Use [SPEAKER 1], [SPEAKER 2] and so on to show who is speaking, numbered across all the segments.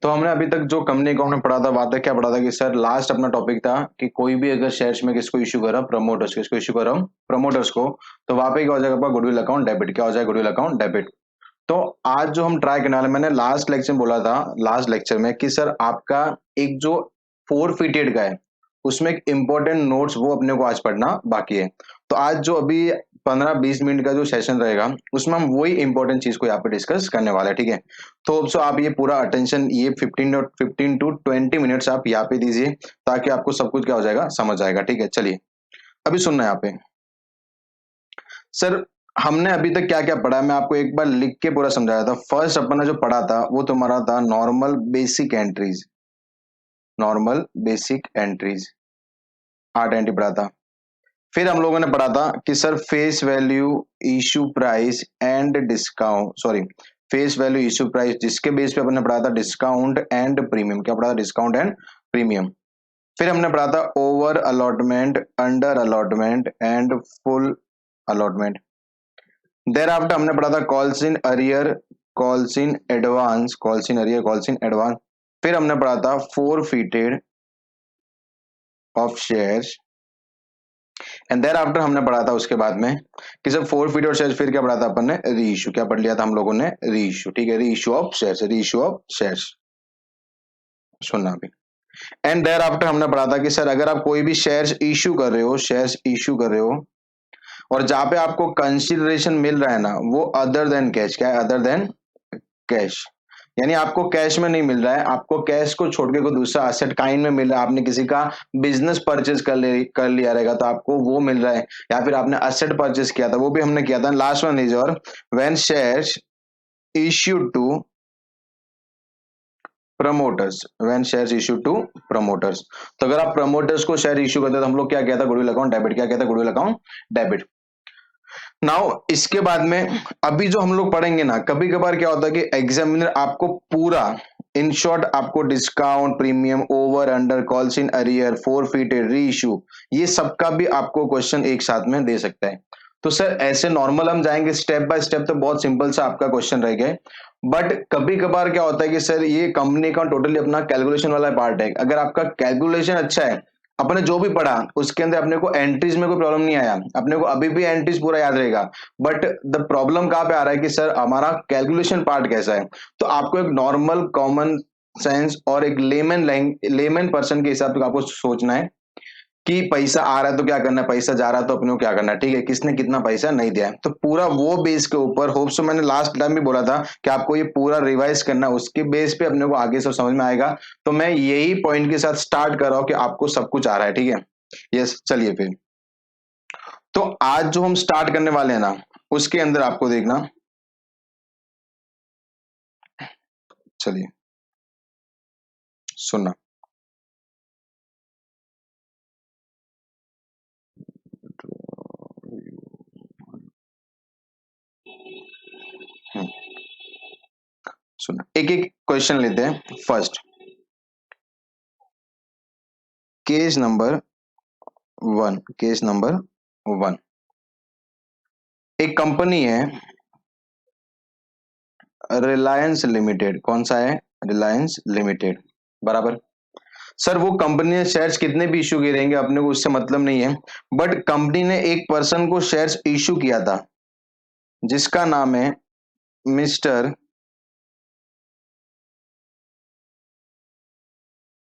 [SPEAKER 1] तो हमने अभी तक जो कंपनी अकाउंट में पढ़ा था, बात है क्या पढ़ा था कि सर लास्ट अपना टॉपिक था कि कोई भी अगर शेयर्स में किसको इश्यू कर रहा हूं, प्रमोटर्स किसको इश्यू कर रहा हूं, प्रमोटर्स को, तो वहां पे क्या हो जाएगा आपका गुडविल अकाउंट डेबिट, क्या हो जाएगा गुडविल अकाउंट डेबिट। तो आज जो हम ट्राई करने वाले, मैंने लास्ट लेक्चर में बोला था, लास्ट लेक्चर में कि सर आपका एक जो 4 फीटेड का है उसमें एक इंपॉर्टेंट नोट्स वो अपने को आज पढ़ना बाकी है। तो आज जो अभी 15-20 मिनट का जो सेशन रहेगा उसमें हम वही इंपॉर्टेंट चीज को यहाँ पे डिस्कस करने वाले हैं, ठीक है। तो सो आप ये पूरा अटेंशन, ये 15 टू 20 मिनट्स आप यहाँ पे दीजिए ताकि आपको सब कुछ क्या हो जाएगा, समझ आएगा, ठीक है। चलिए अभी सुनना है यहाँ पे। सर हमने अभी तक क्या क्या पढ़ा है मैं आपको एक बार लिख के पूरा समझाया था। फर्स्ट अपन ने जो पढ़ा था वो तुम्हारा था normal basic entries, normal basic entries 8 entry पढ़ा था। फिर हम लोगों ने पढ़ा था कि sir face value, issue price and discount, sorry face value issue price, जिसके बेस पे अपन ने पढ़ा था डिस्काउंट एंड प्रीमियम, क्या पढ़ा था, डिस्काउंट एंड प्रीमियम। फिर हमने पढ़ा था over allotment, under allotment and full allotment. Thereafter हमने पढ़ा था calls in arrear, calls in advance, calls in arrear, calls in advance. फिर हमने पढ़ा था forfeited of shares and thereafter हमने पढ़ा था उसके बाद में कि जब 4 फीट और शेयर्स, फिर क्या पढ़ा था अपन ने, री इशू, क्या पढ़ लिया था हम लोगों ने, री इशू, ठीक है, री इशू ऑफ शेयर्स, री इशू ऑफ शेयर्स, सुनना भी। एंड देर आफ्टर हमने पढ़ा था कि सर अगर आप कोई भी शेयर्स इशू कर रहे हो, शेयर्स इशू कर रहे हो और जहां पे आपको कंसिडरेशन मिल रहा है ना वो अदर देन कैश, क्या है, अदर देन कैश, यानी आपको कैश में नहीं मिल रहा है, आपको कैश को छोड़ के कोई दूसरा असेट काइंड में मिल रहा है, आपने किसी का बिजनेस परचेज कर लिया रहेगा तो आपको वो मिल रहा है, या फिर आपने असेट परचेज किया था, वो भी हमने किया था। लास्ट वन इज और when shares issued to promoters, when shares issue to promoters. तो अगर आप प्रमोटर्स को शेयर इश्यू करते हो तो हम लोग क्या कहता है, गुडविल अकाउंट डेबिट, क्या कहता है, गुडविल अकाउंट डेबिट। नाउ इसके बाद में अभी जो हम लोग पढ़ेंगे ना, कभी कभार क्या होता है कि एग्जामिनर आपको पूरा इन शॉर्ट आपको discount, premium, over under, calls in arrear, forfeited, reissue, ये सबका भी आपको क्वेश्चन एक साथ में दे सकता है। तो सर ऐसे नॉर्मल हम जाएंगे स्टेप बाय स्टेप तो बहुत सिंपल सा आपका क्वेश्चन रह गया, बट कभी कभार क्या होता है कि सर ये कंपनी का टोटली अपना कैलकुलेशन वाला पार्ट है। अगर आपका कैलकुलेशन अच्छा है, अपने जो भी पढ़ा उसके अंदर अपने को एंट्रीज में कोई प्रॉब्लम नहीं आया, अपने को अभी भी एंट्रीज पूरा याद रहेगा, बट द प्रॉब्लम कहां पे आ रहा है कि सर हमारा कैलकुलेशन पार्ट कैसा है। तो आपको एक नॉर्मल कॉमन सेंस और एक लेमन पर्सन के हिसाब से आपको सोचना है कि पैसा आ रहा है तो क्या करना है, पैसा जा रहा है तो अपने को क्या करना है, ठीक है, किसने कितना पैसा नहीं दिया है, तो पूरा वो बेस के ऊपर होप सो, मैंने लास्ट टाइम भी बोला था कि आपको ये पूरा रिवाइज करना है, उसके बेस पे अपने को आगे सब समझ में आएगा। तो मैं यही पॉइंट के साथ स्टार्ट कर रहा हूं कि आपको सब कुछ आ रहा है, ठीक है। यस चलिए फिर, तो आज जो हम स्टार्ट करने वाले हैं ना उसके अंदर आपको देखना, चलिए सुनना। हम्म, सुनना, एक एक क्वेश्चन लेते हैं। First case number 1, case number 1, एक कंपनी है रिलायंस लिमिटेड, कौन सा है, रिलायंस लिमिटेड, बराबर। सर वो कंपनी ने शेयर्स कितने भी इशू किए रहेंगे अपने को उससे मतलब नहीं है, बट कंपनी ने एक पर्सन को शेयर्स इशू किया था जिसका नाम है मिस्टर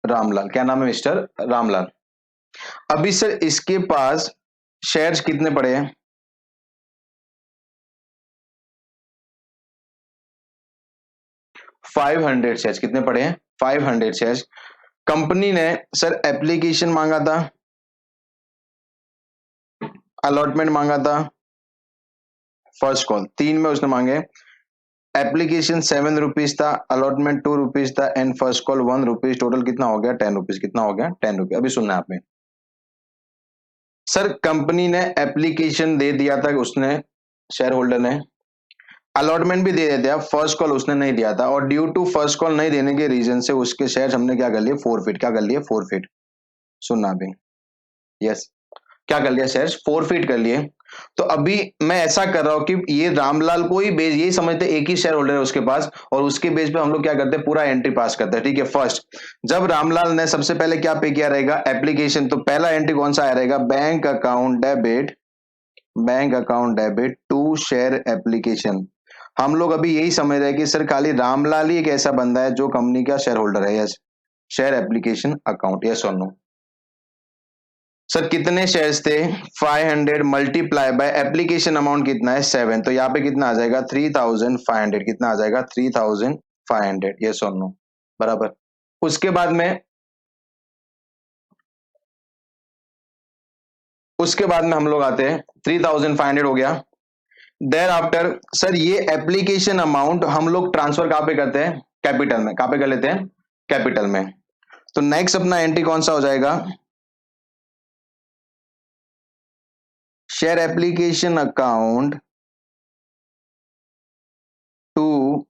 [SPEAKER 1] रामलाल, क्या नाम है, मिस्टर रामलाल। अभी सर इसके पास शेयर्स कितने पड़े हैं, 500 शेयर्स, कितने पड़े हैं, 500 शेयर्स। कंपनी ने सर एप्लीकेशन मांगा था, अलॉटमेंट मांगा था, फर्स्ट कॉल, तीन में उसने मांगे। एप्लीकेशन 7 रुपीज था, अलॉटमेंट 2 रुपीज था and first call 1 rupees, total कितना हो गया, 10 रुपीज, कितना हो गया, 10 रुपीज। अभी सुनना है आपने, सर कंपनी ने एप्लीकेशन दे दिया था, उसने शेयर होल्डर ने अलॉटमेंट भी दे दिया, फर्स्ट कॉल उसने नहीं दिया था और ड्यू टू फर्स्ट कॉल नहीं देने के रीजन से उसके शेयर हमने क्या कर लिए, फोरफिट, क्या कर लिए, फोरफिट, सुनना अभी। यस, क्या कर लिया, शेयर्स फोरफिट कर लिए। तो अभी मैं ऐसा कर रहा हूं कि ये रामलाल को ही बेस, यही समझते एक ही शेयर होल्डर है उसके पास, और उसके बेस पे हम लोग क्या करते हैं, पूरा एंट्री पास करते हैं। ठीक है, फर्स्ट जब रामलाल ने सबसे पहले क्या पे किया रहेगा, एप्लीकेशन, तो पहला एंट्री कौन सा आया रहेगा, bank account debit, bank account debit to share application. हम लोग अभी यही समझ रहे हैं कि सर खाली रामलाल ही एक ऐसा बंदा है जो कंपनी का शेयर होल्डर है। Yes, share application account, yes और नो। सर कितने शेयर्स थे, 500 मल्टीप्लाई बाय एप्लीकेशन अमाउंट कितना है 7, तो यहाँ पे कितना आ जाएगा 3500, कितना आ जाएगा 3500, यस और नो, बराबर। उसके बाद में, उसके बाद में हम लोग आते हैं, 3500 हो गया। देर आफ्टर सर ये एप्लीकेशन अमाउंट हम लोग ट्रांसफर कहां पे करते हैं, कैपिटल में। कहां पे कर लेते हैं, कैपिटल में। तो नेक्स्ट अपना एंट्री कौन सा हो जाएगा, share application account to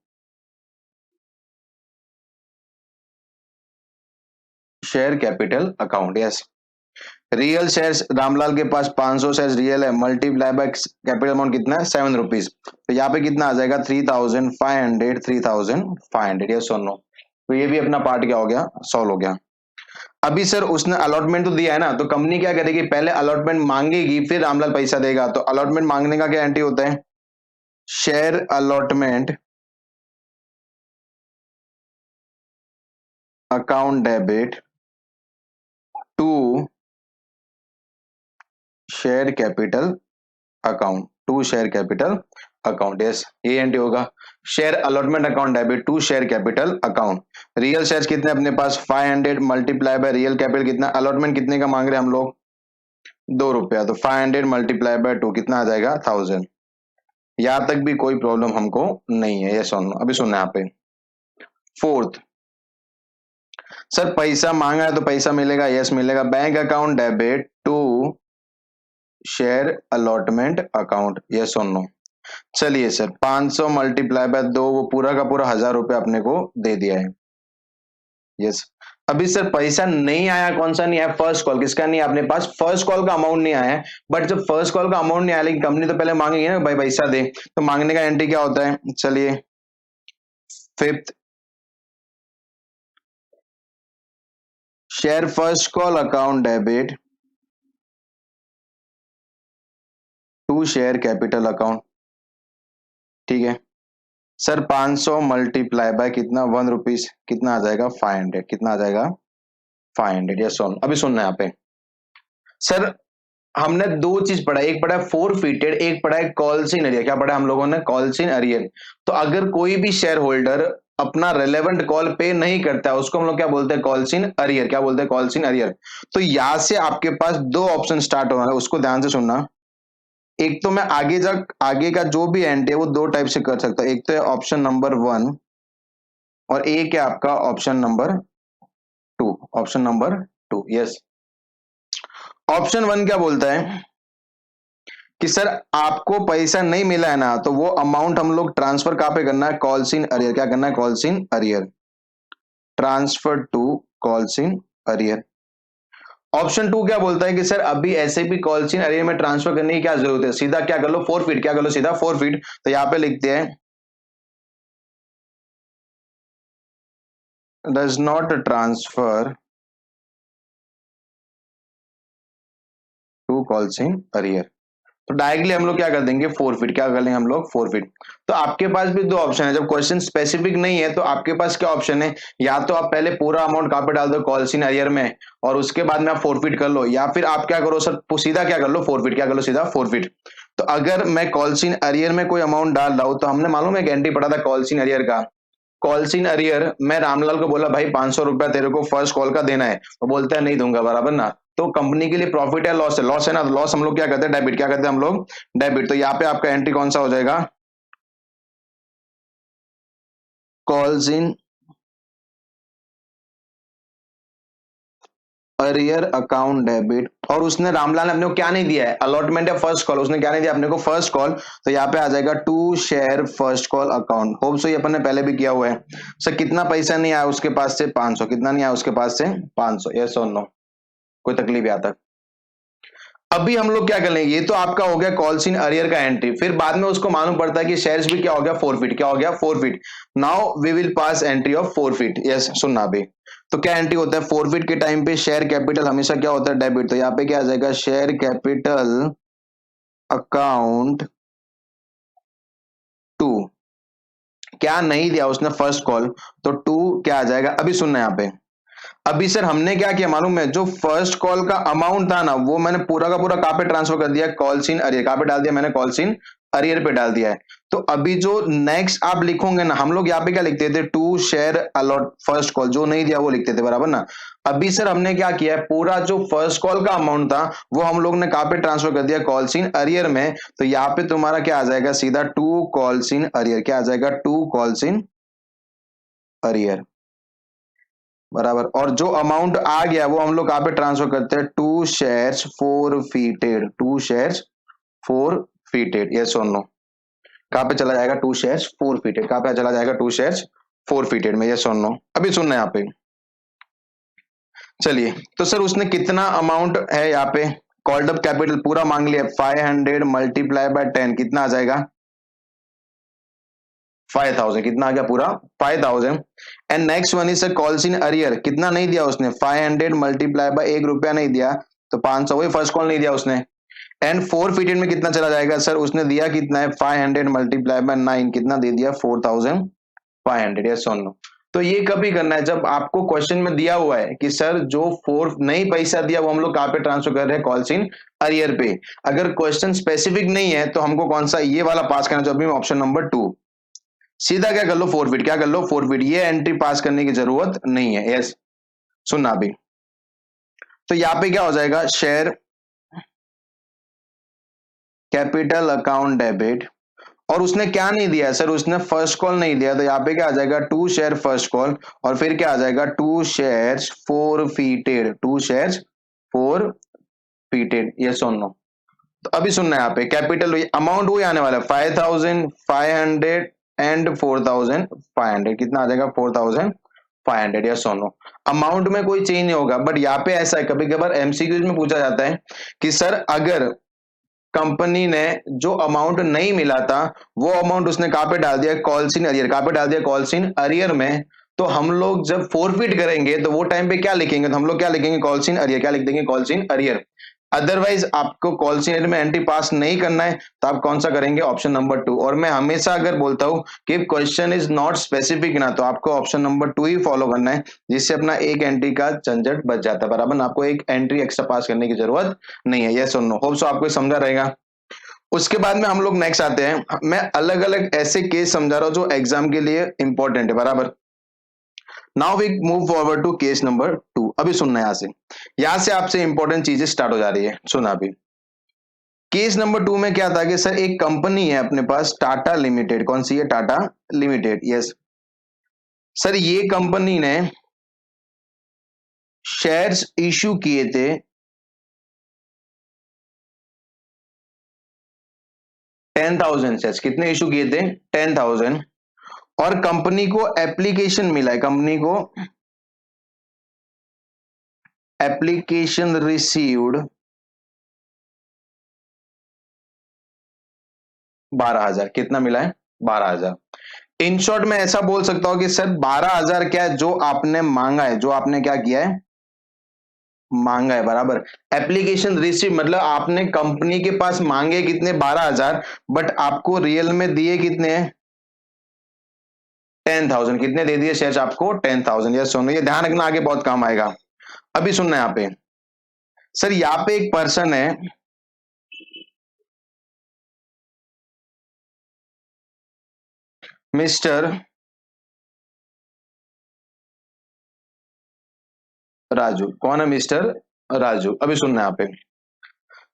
[SPEAKER 1] share capital account. Yes, real shares Ramlal के पास 500 शेयर्स रियल है, मल्टीप्लाई बाय कैपिटल अमाउंट कितना है 7 रुपीज, तो यहाँ पे कितना आ जाएगा 3500, 3500, यस और नो। तो ये भी अपना पार्ट क्या हो गया, सॉल्व हो गया। अभी सर उसने अलॉटमेंट तो दिया है ना, तो कंपनी क्या करेगी, पहले अलॉटमेंट मांगेगी फिर रामलाल पैसा देगा। तो अलॉटमेंट मांगने का क्या एंट्री होता है, share allotment account debit to share capital account, to share capital account. Yes, ये एंट्री होगा, share allotment account debit to share capital account. Real shares कितने अपने पास 500 मल्टीप्लाई बाय रियल कैपिटल कितना, अलॉटमेंट कितने का मांग रहे हैं हम लोग, 2 रुपया, तो 500 मल्टीप्लाई बाय 2 कितना आ जाएगा 1000। यहां तक भी कोई प्रॉब्लम हमको नहीं है, ये सुन, अभी सुनना यहाँ पे। फोर्थ, सर पैसा मांगा है तो पैसा मिलेगा, यस मिलेगा, bank account debit to share allotment account, yes और नो। चलिए सर 500 मल्टीप्लाई बाय 2, वो पूरा का पूरा 1000 रुपया अपने को दे दिया है। यस, अभी सर पैसा नहीं आया, कौन सा नहीं आया, फर्स्ट कॉल, किसका नहीं है अपने पास, फर्स्ट कॉल का अमाउंट नहीं आया है। बट जब फर्स्ट कॉल का अमाउंट नहीं आया, लेकिन कंपनी तो पहले मांगेगी ना भाई पैसा दे, तो मांगने का एंट्री क्या होता है, चलिए fifth, share first call account debit to share capital account. ठीक है सर, 500 मल्टीप्लाई बाय कितना 1 रुपीज, कितना आ जाएगा 500, कितना आ जाएगा 500, यस ऑन। अभी सुनना है यहाँ पे सर, हमने दो चीज पढ़ा, एक पढ़ा है फोर फीटेड, एक पढ़ा है कॉल्स इन अरियर। क्या पढ़ा हम लोगों ने, कॉल्स इन अरियर। तो अगर कोई भी शेयर होल्डर अपना रेलेवेंट कॉल पे नहीं करता है, उसको हम लोग क्या बोलते हैं, कॉल्स इन अरियर। क्या बोलते हैं, कॉल्स इन अरियर। तो यहां से आपके पास दो ऑप्शन स्टार्ट होना है, उसको ध्यान से सुनना। एक तो मैं आगे का जो भी एंड है वो दो टाइप से कर सकता हूं, एक तो है ऑप्शन नंबर 1, और एक है आपका option number 2, option number 2। Yes, option 1 क्या बोलता है कि सर आपको पैसा नहीं मिला है ना, तो वो अमाउंट हम लोग ट्रांसफर कहां पे करना है, कॉल्स इन अरियर। क्या करना है, calls in arrear, transfer to calls in arrear. Option 2 क्या बोलता है कि सर अभी ऐसे भी कॉल्स इन अरियर में ट्रांसफर करने की क्या जरूरत है, सीधा क्या कर लो, फोरफिट। क्या कर लो, सीधा फोरफिट। तो यहां पे लिखते हैं does not transfer to calls in arrear. तो डायरेक्टली हम लोग क्या कर देंगे, फोरफिट। क्या कर लेंगे हम लोग, फोरफिट। तो आपके पास भी दो ऑप्शन है, जब क्वेश्चन स्पेसिफिक नहीं है तो आपके पास क्या ऑप्शन है, या तो आप पहले पूरा अमाउंट कहां पे डाल दो, कॉल्स इन अरियर में, और उसके बाद में आप फोरफिट कर लो, या फिर आप क्या करो सर, सीधा क्या कर लो, फोरफिट। क्या कर लो, सीधा फोरफिट। तो अगर मैं कॉल्स इन अरियर में कोई अमाउंट डाल रहा हूं, तो हमने मालूम है एक एंट्री पढ़ा था कॉल्स इन अरियर का। कॉल्स इन अरियर, मैं रामलाल को बोला भाई 500 रुपया तेरे को फर्स्ट कॉल का देना है, वो बोलता है नहीं दूंगा, बराबर ना। तो कंपनी के लिए प्रॉफिट है, लॉस है, लॉस है ना, तो लॉस हम लोग क्या करते हैं, डेबिट। क्या करते हैं हम लोग, डेबिट। तो यहाँ पे आपका एंट्री कौन सा हो जाएगा, calls in arrear account debit. और उसने रामलाल ने अपने को क्या नहीं दिया है, अलॉटमेंट है फर्स्ट कॉल, उसने क्या नहीं दिया अपने को, फर्स्ट कॉल। तो यहाँ पे आ जाएगा to share first call account. Hope so ये अपन ने पहले भी किया हुआ है। सर कितना पैसा नहीं आया उसके पास से, 500। कितना नहीं आया उसके पास से, 500, यस और नो, कोई तकलीफ यहाँ तक। अभी हम लोग क्या कर लेंगे, ये तो आपका हो गया कॉल्स इन अरियर का एंट्री, फिर बाद में उसको मालूम पड़ता है कि शेयर्स भी क्या हो गया, फोरफिट, क्या हो गया, forfeit. Now we will pass entry of forfeit. Yes, सुनना भी। तो क्या एंट्री होता है फोरफिट के टाइम पे, शेयर कैपिटल हमेशा क्या होता है, डेबिट। तो यहाँ पे क्या आ जाएगा, शेयर कैपिटल अकाउंट टू। क्या नहीं दिया उसने फर्स्ट कॉल, तो टू क्या आ जाएगा, अभी सुनना यहाँ पे। अभी सर हमने क्या किया मालूम है, जो फर्स्ट कॉल का अमाउंट था ना, वो मैंने पूरा का पूरा कहाँ पे ट्रांसफर कर दिया, कॉल्स इन अरियर। कहाँ पे डाल दिया मैंने, कॉल्स इन अरियर पे डाल दिया है। तो अभी जो नेक्स्ट आप लिखोगे ना, हम लोग यहाँ पे क्या लिखते थे, to share allot first call, जो नहीं दिया वो लिखते थे, बराबर ना। अभी सर हमने क्या किया है, पूरा जो फर्स्ट कॉल का अमाउंट था वो हम लोग ने कहाँ पे ट्रांसफर कर दिया, कॉल्स इन अरियर में। तो यहाँ पे तुम्हारा क्या आ जाएगा, सीधा टू कॉल्स इन अरियर। क्या आ जाएगा, टू कॉल्स इन अरियर, बराबर। और जो अमाउंट आ गया वो हम लोग कहाँ पे ट्रांसफर करते हैं, to shares forfeited, to shares forfeited, yes और नो। कहाँ पे चला जाएगा, टू शेयर्स फोर फीटेड, कहाँ पे चला जाएगा, टू शेयर्स फोर फीटेड में, यस और नो। अभी सुनना है यहाँ पे, चलिए। तो सर उसने कितना अमाउंट है यहाँ पे, कॉल्ड अप कैपिटल पूरा मांग लिया, 500 मल्टीप्लाई बाय 10 कितना आ जाएगा, 5000। कितना आ गया पूरा, 5000। And next one is calls in arrear, कितना नहीं दिया उसने, 500 मल्टीप्लाई बाय 1 रुपया नहीं दिया, तो 500, वही फर्स्ट कॉल नहीं दिया उसने। एंड फोर फीटेड में कितना चला जाएगा, सर उसने दिया कितना है, 500 मल्टीप्लाई बाय 9, कितना दे दिया, 4500, यस और नो। तो ये कभी करना है जब आपको क्वेश्चन में दिया हुआ है कि सर जो फोर नहीं पैसा दिया वो हम लोग कहाँ पे ट्रांसफर कर रहे हैं, कॉल्स इन अरियर पे। अगर क्वेश्चन स्पेसिफिक नहीं है तो हमको कौन सा, ये वाला पास करना, जो अभी ऑप्शन नंबर टू। सीधा क्या कर लो, फोरफिट, क्या कर लो, फोरफिट। ये एंट्री पास करने की जरूरत नहीं है, यस। सुनना भी। तो यहाँ पे क्या हो जाएगा, शेयर कैपिटल अकाउंट डेबिट। और उसने क्या नहीं दिया है सर, उसने फर्स्ट कॉल नहीं दिया, तो यहाँ पे क्या आ जाएगा, टू शेयर फर्स्ट कॉल। और फिर क्या आ जाएगा, to shares forfeited, to shares forfeited, yes और नो। तो अभी सुनना है यहाँ पे, कैपिटल अमाउंट वही आने वाला है, 5500 एंड 4500, कितना आ जाएगा, 4500, यस और नो। अमाउंट में कोई चेंज नहीं होगा, बट यहाँ पे ऐसा है, कभी कभार एमसीक्यूज में पूछा जाता है कि सर अगर कंपनी ने जो अमाउंट नहीं मिला था वो अमाउंट उसने कहां पे डाल दिया, कॉल्स इन अरियर। कहां पे डाल दिया, कॉल्स इन अरियर में। तो हम लोग जब फोरफिट करेंगे तो वो टाइम पे क्या लिखेंगे, तो हम लोग क्या लिखेंगे, कॉल्स इन अरियर, क्या लिख देंगे, कॉल्स इन अरियर। अदरवाइज आपको कॉल्स इन अरियर में एंट्री पास नहीं करना है तो आप कौन सा करेंगे, ऑप्शन नंबर टू। और मैं हमेशा अगर बोलता हूं कि क्वेश्चन इज नॉट स्पेसिफिक ना, तो आपको ऑप्शन नंबर टू ही फॉलो करना है, जिससे अपना एक एंट्री का झंझट बच जाता है, बराबर ना। आपको एक एंट्री एक्स्ट्रा पास करने की जरूरत नहीं है, यस और नो। होप सो आपको समझा रहेगा। उसके बाद में हम लोग नेक्स्ट आते हैं, मैं अलग अलग ऐसे केस समझा रहा हूं जो एग्जाम के लिए इंपॉर्टेंट है, बराबर। Now we move forward to case number two. अभी सुनना है, यहां से आपसे इंपॉर्टेंट चीजें स्टार्ट हो जा रही है, सुना अभी। केस नंबर टू में क्या था कि सर एक कंपनी है अपने पास, टाटा लिमिटेड। कौन सी है, टाटा लिमिटेड, यस। सर ये कंपनी ने शेयर्स इश्यू किए थे 10,000 शेयर्स। कितने इश्यू किए थे, 10,000। और कंपनी को एप्लीकेशन मिला है, कंपनी को एप्लीकेशन रिसीव्ड 12,000। कितना मिला है, 12,000। इन शॉर्ट में ऐसा बोल सकता हूं कि सर 12,000 क्या है, जो आपने मांगा है, जो आपने क्या किया है, मांगा है, बराबर। एप्लीकेशन रिसीव मतलब आपने कंपनी के पास मांगे कितने, 12,000, बट आपको रियल में दिए कितने हैं, 10,000। कितने दे दिए शेयर आपको, 10,000, यस सुनो, ये ध्यान रखना, आगे बहुत काम आएगा। अभी सुनना है यहाँ पे, सर यहाँ पे एक पर्सन है, मिस्टर राजू। कौन है, मिस्टर राजू। अभी सुनना है यहाँ पे,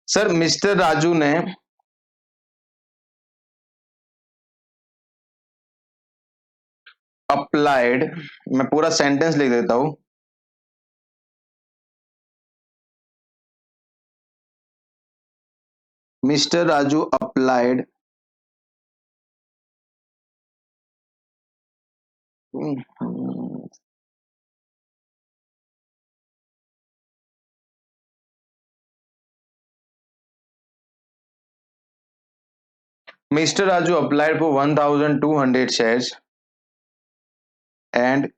[SPEAKER 1] सर मिस्टर राजू ने अप्लाइड, मैं पूरा सेंटेंस लिख देता हूं, mister Raju applied Mr. Raju applied for 1,200 shares and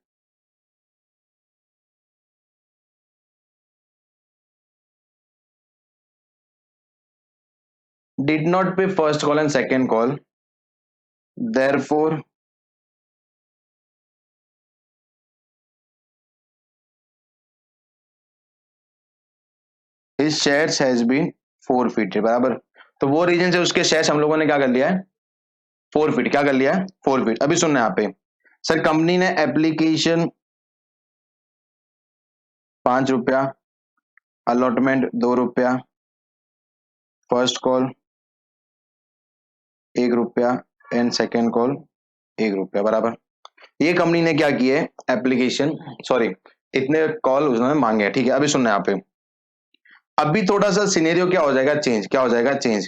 [SPEAKER 1] did not pay first call and second call. Therefore, his shares has been forfeited. बराबर. तो वो रीजन से उसके शेयर्स हम लोगों ने क्या कर लिया है, फोरफिट. क्या कर लिया है, फोरफिट. अभी सुनना यहाँ पे, सर कंपनी ने एप्लीकेशन 5 रुपया, अलॉटमेंट 2 रुपया, फर्स्ट कॉल 1 रुपया एंड सेकेंड कॉल 1 रुपया. बराबर. ये कंपनी ने क्या किया है, एप्लीकेशन, सॉरी, इतने कॉल उसने मांगे हैं. ठीक है. अभी सुनना यहाँ पे, अभी थोड़ा सा सिनेरियो क्या हो जाएगा चेंज, क्या हो जाएगा चेंज.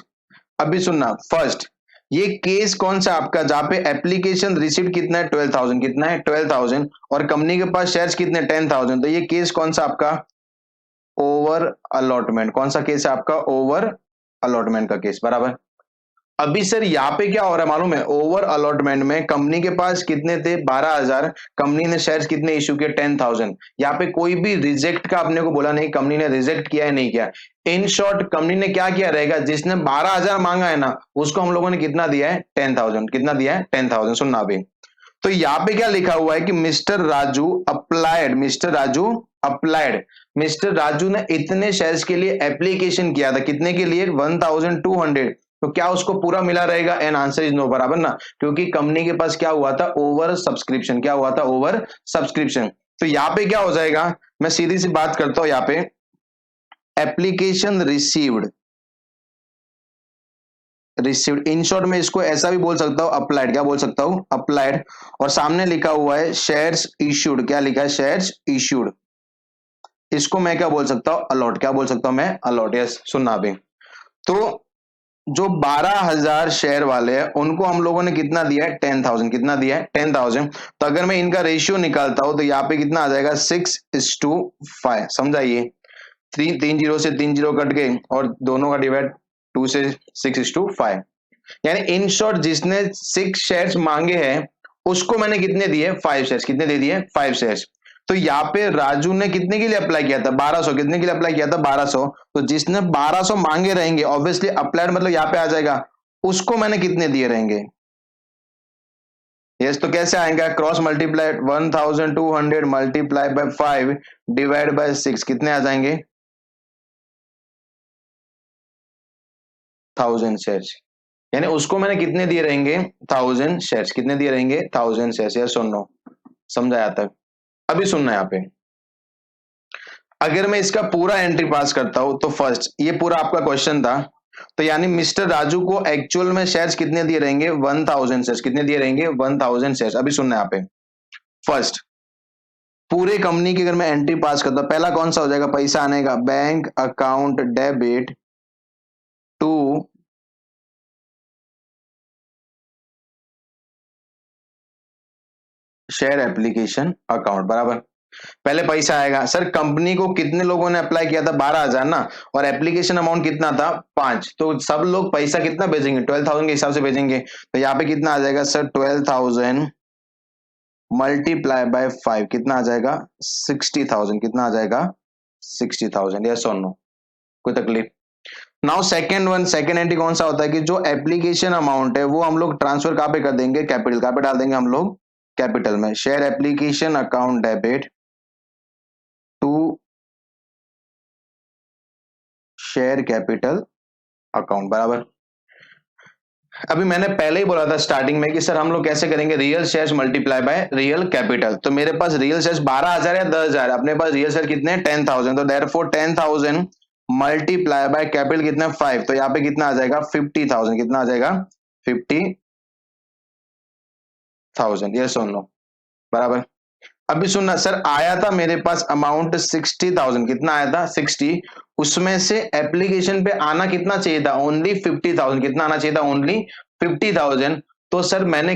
[SPEAKER 1] अभी सुनना, फर्स्ट ये केस कौन सा आपका, जहां पे एप्लीकेशन रिसीव्ड कितना है 12,000, कितना है 12,000, और कंपनी के पास शेयर्स कितने 10,000. तो ये केस कौन सा आपका, ओवर अलॉटमेंट. कौन सा केस है आपका, ओवर अलॉटमेंट का केस. बराबर. अभी सर यहाँ पे क्या हो रहा है मालूम है, ओवर अलॉटमेंट में कंपनी के पास कितने थे 12,000, कंपनी ने शेयर्स कितने इश्यू किए 10,000. यहाँ पे कोई भी रिजेक्ट का अपने को बोला नहीं, कंपनी ने रिजेक्ट किया है नहीं किया. इन शॉर्ट कंपनी ने क्या किया रहेगा, जिसने 12,000 मांगा है ना, उसको हम लोगों ने कितना दिया है 10,000. कितना दिया है 10,000. सुनना अभी, तो यहाँ पे क्या लिखा हुआ है कि mister Raju applied, mister Raju applied, mister Raju ने इतने शेयर्स के लिए एप्लीकेशन किया था. कितने के लिए 1,200. तो क्या उसको पूरा मिला रहेगा, एन आंसर इज नो. बराबर ना, क्योंकि कंपनी के पास क्या हुआ था, ओवर सब्सक्रिप्शन. क्या हुआ था, ओवर सब्सक्रिप्शन. तो यहाँ पे क्या हो जाएगा, मैं सीधी सी बात करता हूं यहाँ पे, application received, received in short में इसको ऐसा भी बोल सकता हूं अप्लाइड. क्या बोल सकता हूं, अप्लाइड. और सामने लिखा हुआ है शेयर्स इश्यूड. क्या लिखा है, शेयर्स इश्यूड. इसको मैं क्या बोल सकता हूं, अलॉट. क्या बोल सकता हूं मैं, अलॉट. यस. सुनना भी, तो जो 12,000 शेयर वाले हैं उनको हम लोगों ने कितना दिया है 10,000. कितना दिया है 10,000. तो अगर मैं इनका रेशियो निकालता हूं तो यहाँ पे कितना आ जाएगा 6:5. समझाइए, 3 0 से 3 0 कट गए और दोनों का डिवाइड 2 से 6:5. यानी इन शॉर्ट जिसने 6 शेयर्स मांगे हैं उसको मैंने कितने दिए 5 शेयर्स. कितने दे दिए 5 शेयर्स. तो यहाँ पे राजू ने कितने के लिए अप्लाई किया था 1200. कितने के लिए अप्लाई किया था 1200. तो जिसने 1200 मांगे रहेंगे ऑब्वियसली अप्लाइड मतलब यहाँ पे आ जाएगा, उसको मैंने कितने दिए रहेंगे. यस. तो कैसे आएगा, cross multiply 1,200 multiply by 5 divide by 6. कितने आ जाएंगे 1,000 शेयर्स. यानी उसको मैंने कितने दिए रहेंगे 1,000 शेयर्स. कितने दिए रहेंगे 1,000 शेयर्स. यस और नो. समझाया तक. अभी सुनना यहाँ पे, अगर मैं इसका पूरा एंट्री पास करता हूं तो फर्स्ट ये पूरा आपका क्वेश्चन था. तो यानी मिस्टर राजू को एक्चुअल में शेयर्स कितने दिए रहेंगे 1,000 शेयर्स. कितने दिए रहेंगे 1,000 शेयर्स. अभी सुनना यहाँ पे, फर्स्ट पूरे कंपनी की अगर मैं एंट्री पास करता हूं, पहला कौन सा हो जाएगा, पैसा आने का bank account debit to share application account. बराबर. पहले पैसा आएगा. सर कंपनी को कितने लोगों ने अप्लाई किया था 12,000 ना, और एप्लीकेशन अमाउंट कितना था 5. तो सब लोग पैसा कितना भेजेंगे 12,000 के हिसाब से भेजेंगे. तो यहाँ पे कितना आ जाएगा सर 12,000 मल्टीप्लाई बाय 5. कितना आ जाएगा 60,000. कितना आ जाएगा 60,000. यस और नो, कोई तकलीफ. Now second one, second entry कौन सा होता है कि जो एप्लीकेशन अमाउंट है वो हम लोग ट्रांसफर कहाँ पे कर देंगे, कैपिटल. कहाँ पे डाल देंगे हम लोग, कैपिटल में. Share application account debit to share capital account. बराबर. अभी मैंने पहले ही बोला था स्टार्टिंग में कि सर हम लोग कैसे करेंगे, real shares multiply by real capital. तो मेरे पास रियल शेयर्स 12,000 या 10,000, अपने पास रियल शेयर कितने 10,000. तो देयरफॉर 10,000 मल्टीप्लाई बाय कैपिटल कितना 5. तो यहाँ पे कितना आ जाएगा 50,000. कितना आ जाएगा 50,000. यस और नो. बराबर. अभी सुनना, सर आया था मेरे पास अमाउंट 60,000. कितना आया था 60. उसमें से एप्लीकेशन पे आना कितना चाहिए था, ओनली 50,000. कितना आना चाहिए था, ओनली 50,000. तो सर मैंने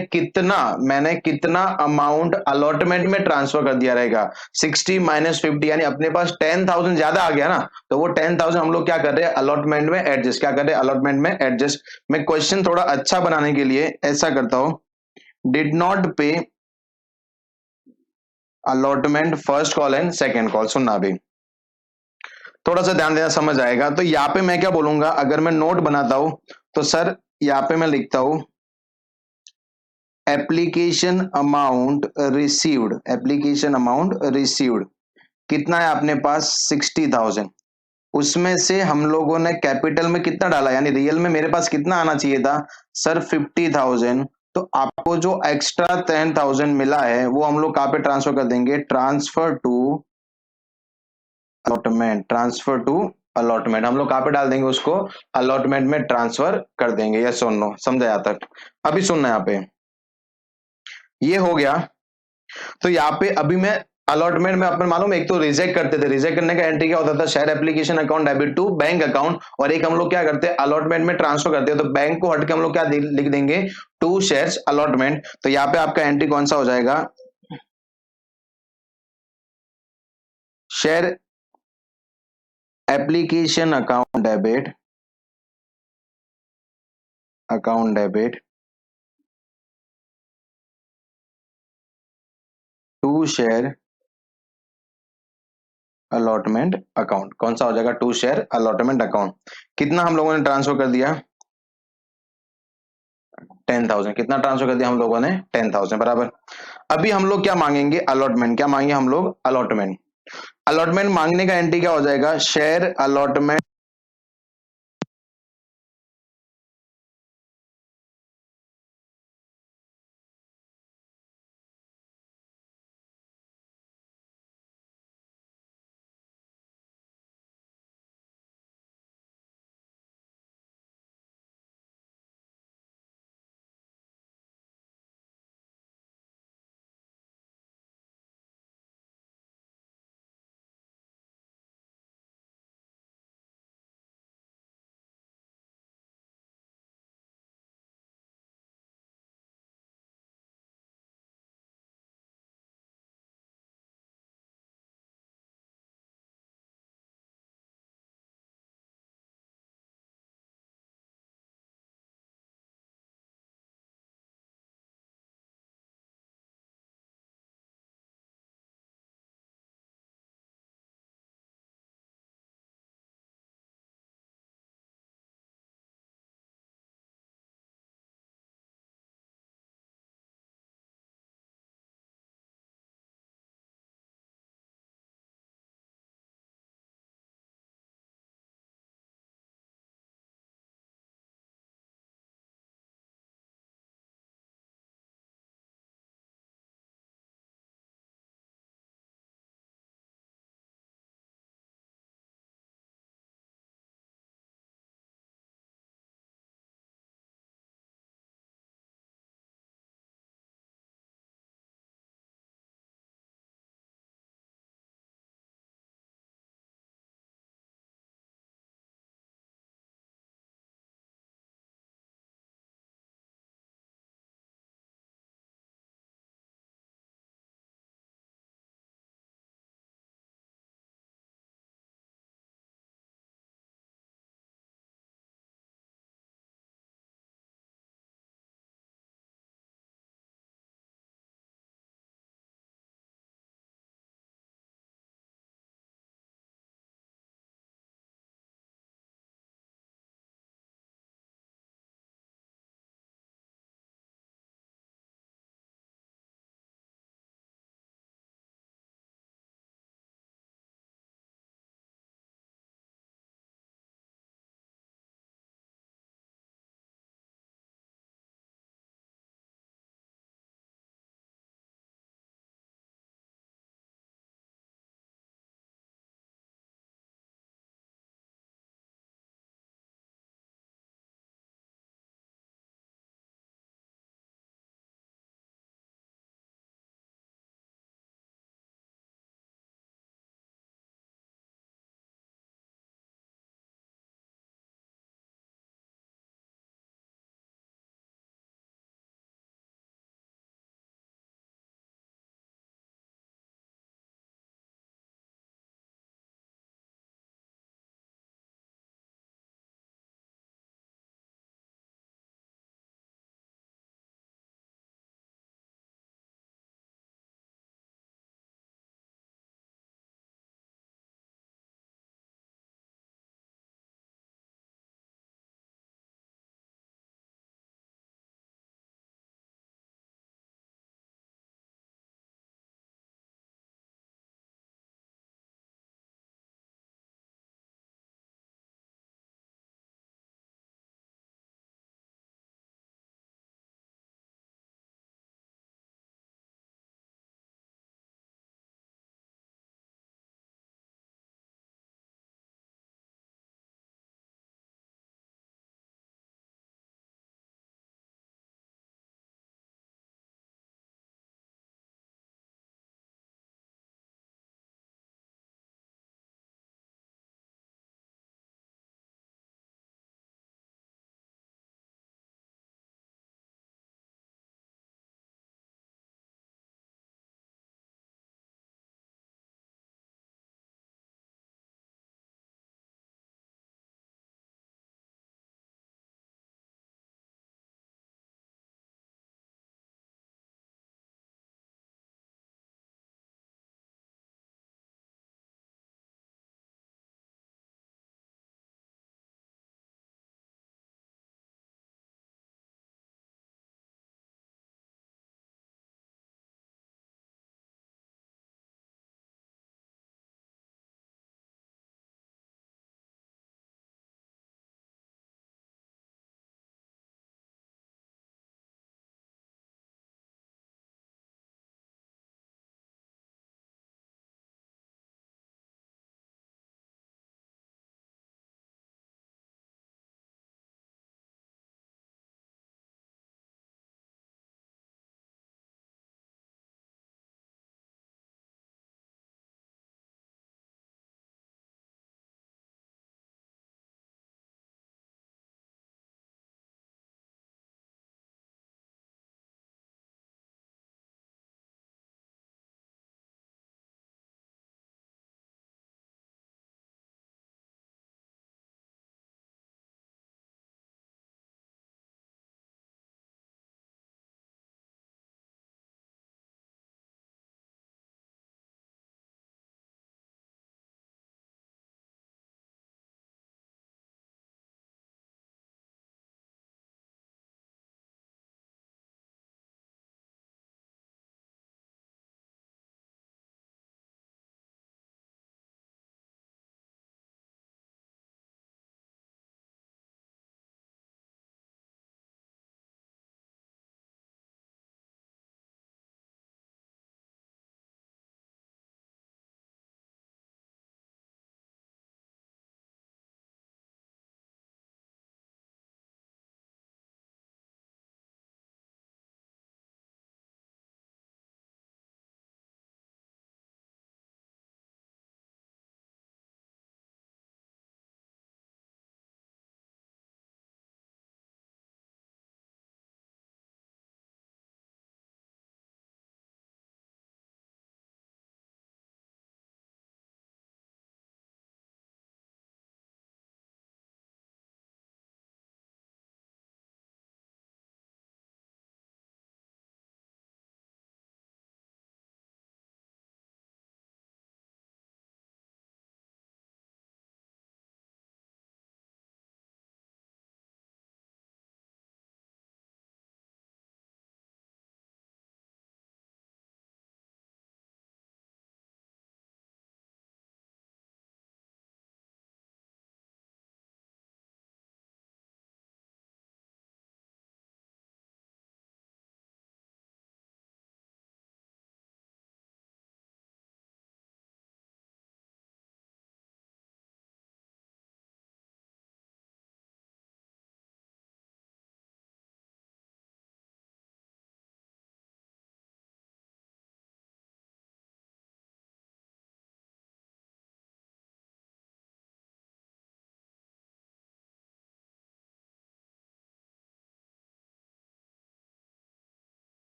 [SPEAKER 1] कितना अमाउंट अलॉटमेंट में ट्रांसफर कर दिया रहेगा, 60 - 50, यानी अपने पास 10,000 ज्यादा आ गया ना, तो वो 10,000 हम लोग क्या कर रहे हैं, अलॉटमेंट में एडजस्ट, क्या कर रहे हैं, अलॉटमेंट में एडजस्ट। मैं क्वेश्चन थोड़ा अच्छा बनाने के लिए ऐसा करता हूं, did not pay allotment first call and second call. सुनना अभी थोड़ा सा ध्यान देना, समझ आएगा। तो यहाँ पे मैं क्या बोलूंगा, अगर मैं नोट बनाता हूं तो सर यहाँ पे मैं लिखता हूं application amount received, application amount received कितना है अपने पास, 60,000। उसमें से हम लोगों ने कैपिटल में कितना डाला, यानी रियल में मेरे पास कितना आना चाहिए था सर, 50,000। तो आपको जो एक्स्ट्रा 10,000 मिला है वो हम लोग कहाँ पे ट्रांसफर कर देंगे, transfer to allotment, transfer to allotment. हम लोग कहाँ पे डाल देंगे उसको, अलॉटमेंट में ट्रांसफर कर देंगे। यस और नो, समझा यहाँ तक? अभी सुनना यहाँ पे, ये हो गया। तो यहाँ पे अभी मैं अलॉटमेंट में अपन मालूम है, एक तो रिजेक्ट करते थे, रिजेक्ट करने का एंट्री क्या होता था, share application account debit to bank account, और एक हम लोग क्या करते हैं, अलॉटमेंट में ट्रांसफर करते हैं। तो बैंक को हट के हम लोग क्या लिख देंगे, टू शेयर्स अलॉटमेंट। तो यहाँ पे आपका एंट्री कौन सा हो जाएगा, share application account debit to share allotment account. कौन सा हो जाएगा, टू शेयर अलॉटमेंट अकाउंट। कितना हम लोगों ने ट्रांसफर कर दिया, 10,000। कितना ट्रांसफर कर दिया हम लोगों ने, 10,000 बराबर। अभी हम लोग क्या मांगेंगे, अलॉटमेंट। क्या मांगेंगे हम लोग, अलॉटमेंट। अलॉटमेंट मांगने का एंट्री क्या हो जाएगा, शेयर अलॉटमेंट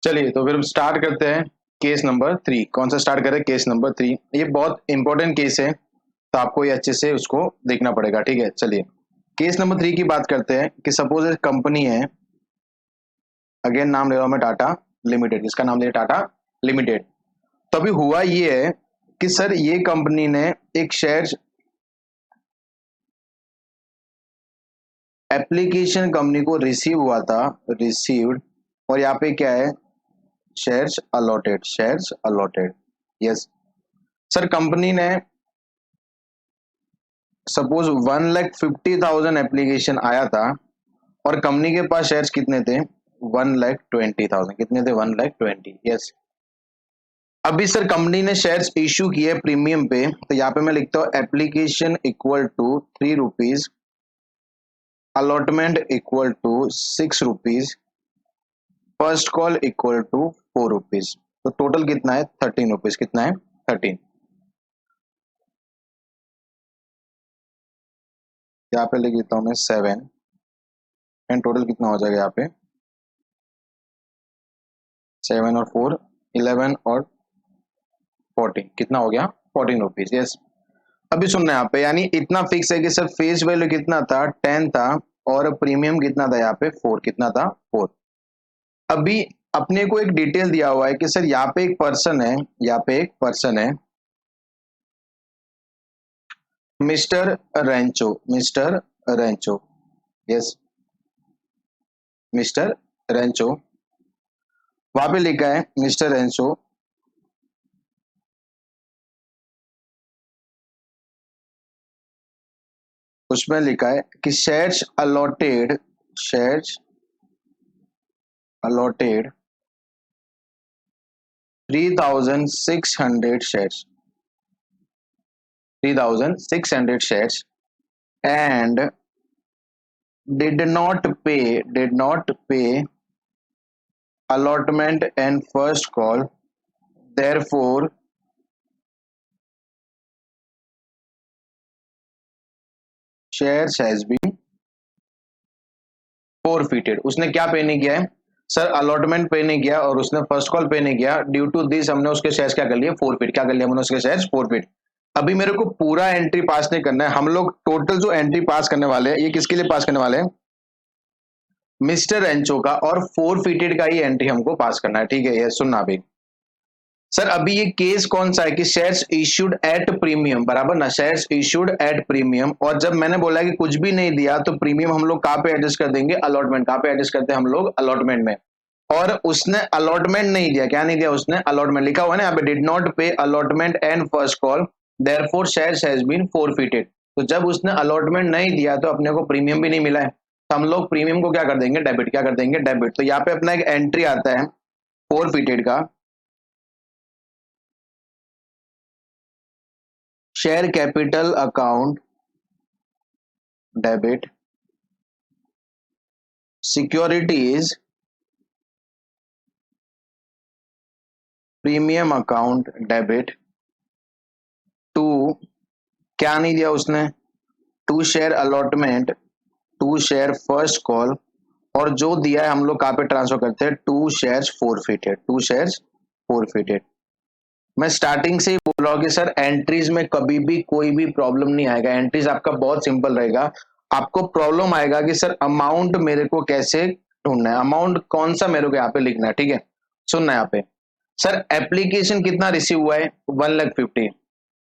[SPEAKER 1] चलिए तो फिर हम स्टार्ट करते हैं केस नंबर 3। कौन सा स्टार्ट करें? Case number 3। ये बहुत इंपॉर्टेंट केस है, तो आपको ये अच्छे से उसको देखना पड़ेगा, ठीक है। चलिए केस नंबर 3 की बात करते हैं कि सपोज एक कंपनी है, अगेन नाम ले रहा हूं मैं, टाटा लिमिटेड। इसका नाम ले टाटा लिमिटेड। तो अभी हुआ ये है कि सर ये कंपनी ने एक शेयर एप्लीकेशन कंपनी को रिसीव हुआ था, रिसीव्ड, और यहाँ पे क्या है? Shares allotted, shares allotted. Yes sir, company ने सपोज 1,50,000 एप्लीकेशन आया था और कंपनी के पास शेयर्स कितने थे? 1,20,000। कितने थे? 1,20,000। यस। अभी सर कंपनी ने शेयर्स इश्यू किए प्रीमियम पे, तो यहाँ पे मैं लिखता हूँ application equal to 3 rupees, allotment equal to 6 rupees, first call equal to 4 rupees. तो टोटल कितना है? 13 रुपीज। कितना है? 13। यहाँ पे लिख देता हूँ मैं 7, एंड टोटल कितना हो जाएगा यहाँ पे? 7 और 4, 11 और 14। कितना हो गया? 14 रुपीज। यस। अभी सुनना यहाँ पे, यानी इतना फिक्स है कि सर फेस वैल्यू कितना था? 10 था, और प्रीमियम कितना था यहाँ पे? 4। कितना था? 4। अभी अपने को एक डिटेल दिया हुआ है कि सर यहाँ पे एक पर्सन है, यहाँ पे एक पर्सन है, mister Rancho, mister Rancho. Yes, mister Rancho. वहां पे लिखा है मिस्टर रेंचो, उसमें लिखा है कि shares allotted, shares allotted 3,600 shares, 3,600 shares, and did not pay allotment and first call, therefore shares has been forfeited। उसने क्या पे नहीं किया है सर? अलॉटमेंट पे नहीं किया, और उसने फर्स्ट कॉल पे नहीं किया। ड्यू टू दिस हमने उसके शेयर्स क्या कर लिए? फोरफिट। क्या कर लिया हमने? उसके शेयर्स फोरफिट। अभी मेरे को पूरा एंट्री पास नहीं करना है, हम लोग टोटल जो एंट्री पास करने वाले हैं, ये किसके लिए पास करने वाले हैं? मिस्टर एंचो का, और फोरफिटेड का ही एंट्री हमको पास करना है, ठीक है। ये सुनना अभी सर, अभी ये केस कौन सा है कि शेयर्स इश्यूड एट प्रीमियम, बराबर ना? शेयर्स इश्यूड एट प्रीमियम, और जब मैंने बोला कि कुछ भी नहीं दिया तो प्रीमियम हम लोग कहाँ पे एडजस्ट कर देंगे? अलॉटमेंट। कहाँ पे एडजस्ट करते हैं हम लोग? अलॉटमेंट में। और उसने अलॉटमेंट नहीं दिया। क्या नहीं दिया उसने? अलॉटमेंट। लिखा हुआ है ना यहाँ पे, did not pay allotment and first call, therefore shares has been forfeited. तो जब उसने अलॉटमेंट नहीं दिया तो अपने को प्रीमियम भी नहीं मिला है, तो हम लोग प्रीमियम को क्या कर देंगे? डेबिट। क्या कर देंगे? डेबिट। तो यहाँ पे अपना एक एंट्री आता है फोरफिटेड का, share capital account debit, securities premium account debit, to, क्या नहीं दिया उसने? To share allotment, to share first call, और जो दिया है हम लोग कहाँ पे ट्रांसफर करते हैं? To shares forfeited, to shares forfeited. मैं स्टार्टिंग से ही बोल रहा हूँ कि सर एंट्रीज में कभी भी कोई भी प्रॉब्लम नहीं आएगा। एंट्रीज आपका बहुत सिंपल रहेगा। आपको प्रॉब्लम आएगा कि सर अमाउंट मेरे को कैसे ढूंढना है, अमाउंट कौन सा मेरे को यहाँ पे लिखना है, ठीक है। सुनना है यहाँ पे सर, एप्लीकेशन कितना रिसीव हुआ है? 1,50,000।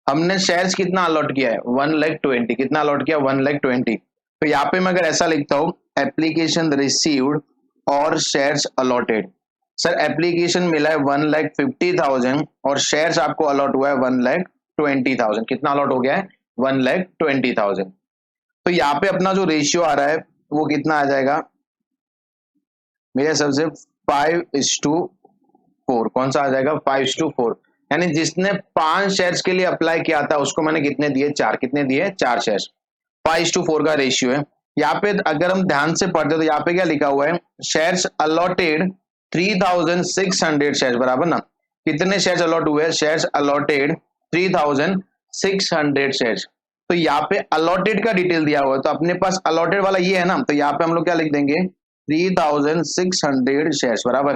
[SPEAKER 1] हमने शेयर्स कितना अलॉट किया है? 1,20,000। कितना अलॉट किया? 1,20,000। तो यहाँ पे मैं अगर ऐसा लिखता हूँ, एप्लीकेशन रिसीव्ड और शेयर्स अलॉटेड। सर एप्लीकेशन मिला है 1,50,000 और शेयर्स आपको अलॉट हुआ है 1,20,000। कितना अलॉट हो गया है? 1,20,000। तो यहाँ पे अपना जो रेशियो आ रहा है वो कितना आ जाएगा मेरे हिसाब से? 5:4। कौन सा आ जाएगा? 5:4। यानी जिसने 5 शेयर्स के लिए अप्लाई किया था उसको मैंने कितने दिए? 4। कितने दिए? 4 शेयर्स। 5:4 का रेशियो है। यहाँ पे अगर हम ध्यान से पढ़ते तो यहाँ पे क्या लिखा हुआ है? शेयर्स अलॉटेड 3,600 शेयर्स, बराबर ना? कितने शेयर्स अलॉट हुए? Shares allotted 3,600 shares. तो यहाँ पे अलॉटेड का डिटेल दिया हुआ है, तो अपने पास अलॉटेड वाला ये है ना, तो यहाँ पे हम लोग क्या लिख देंगे? 3,600 शेयर्स, बराबर।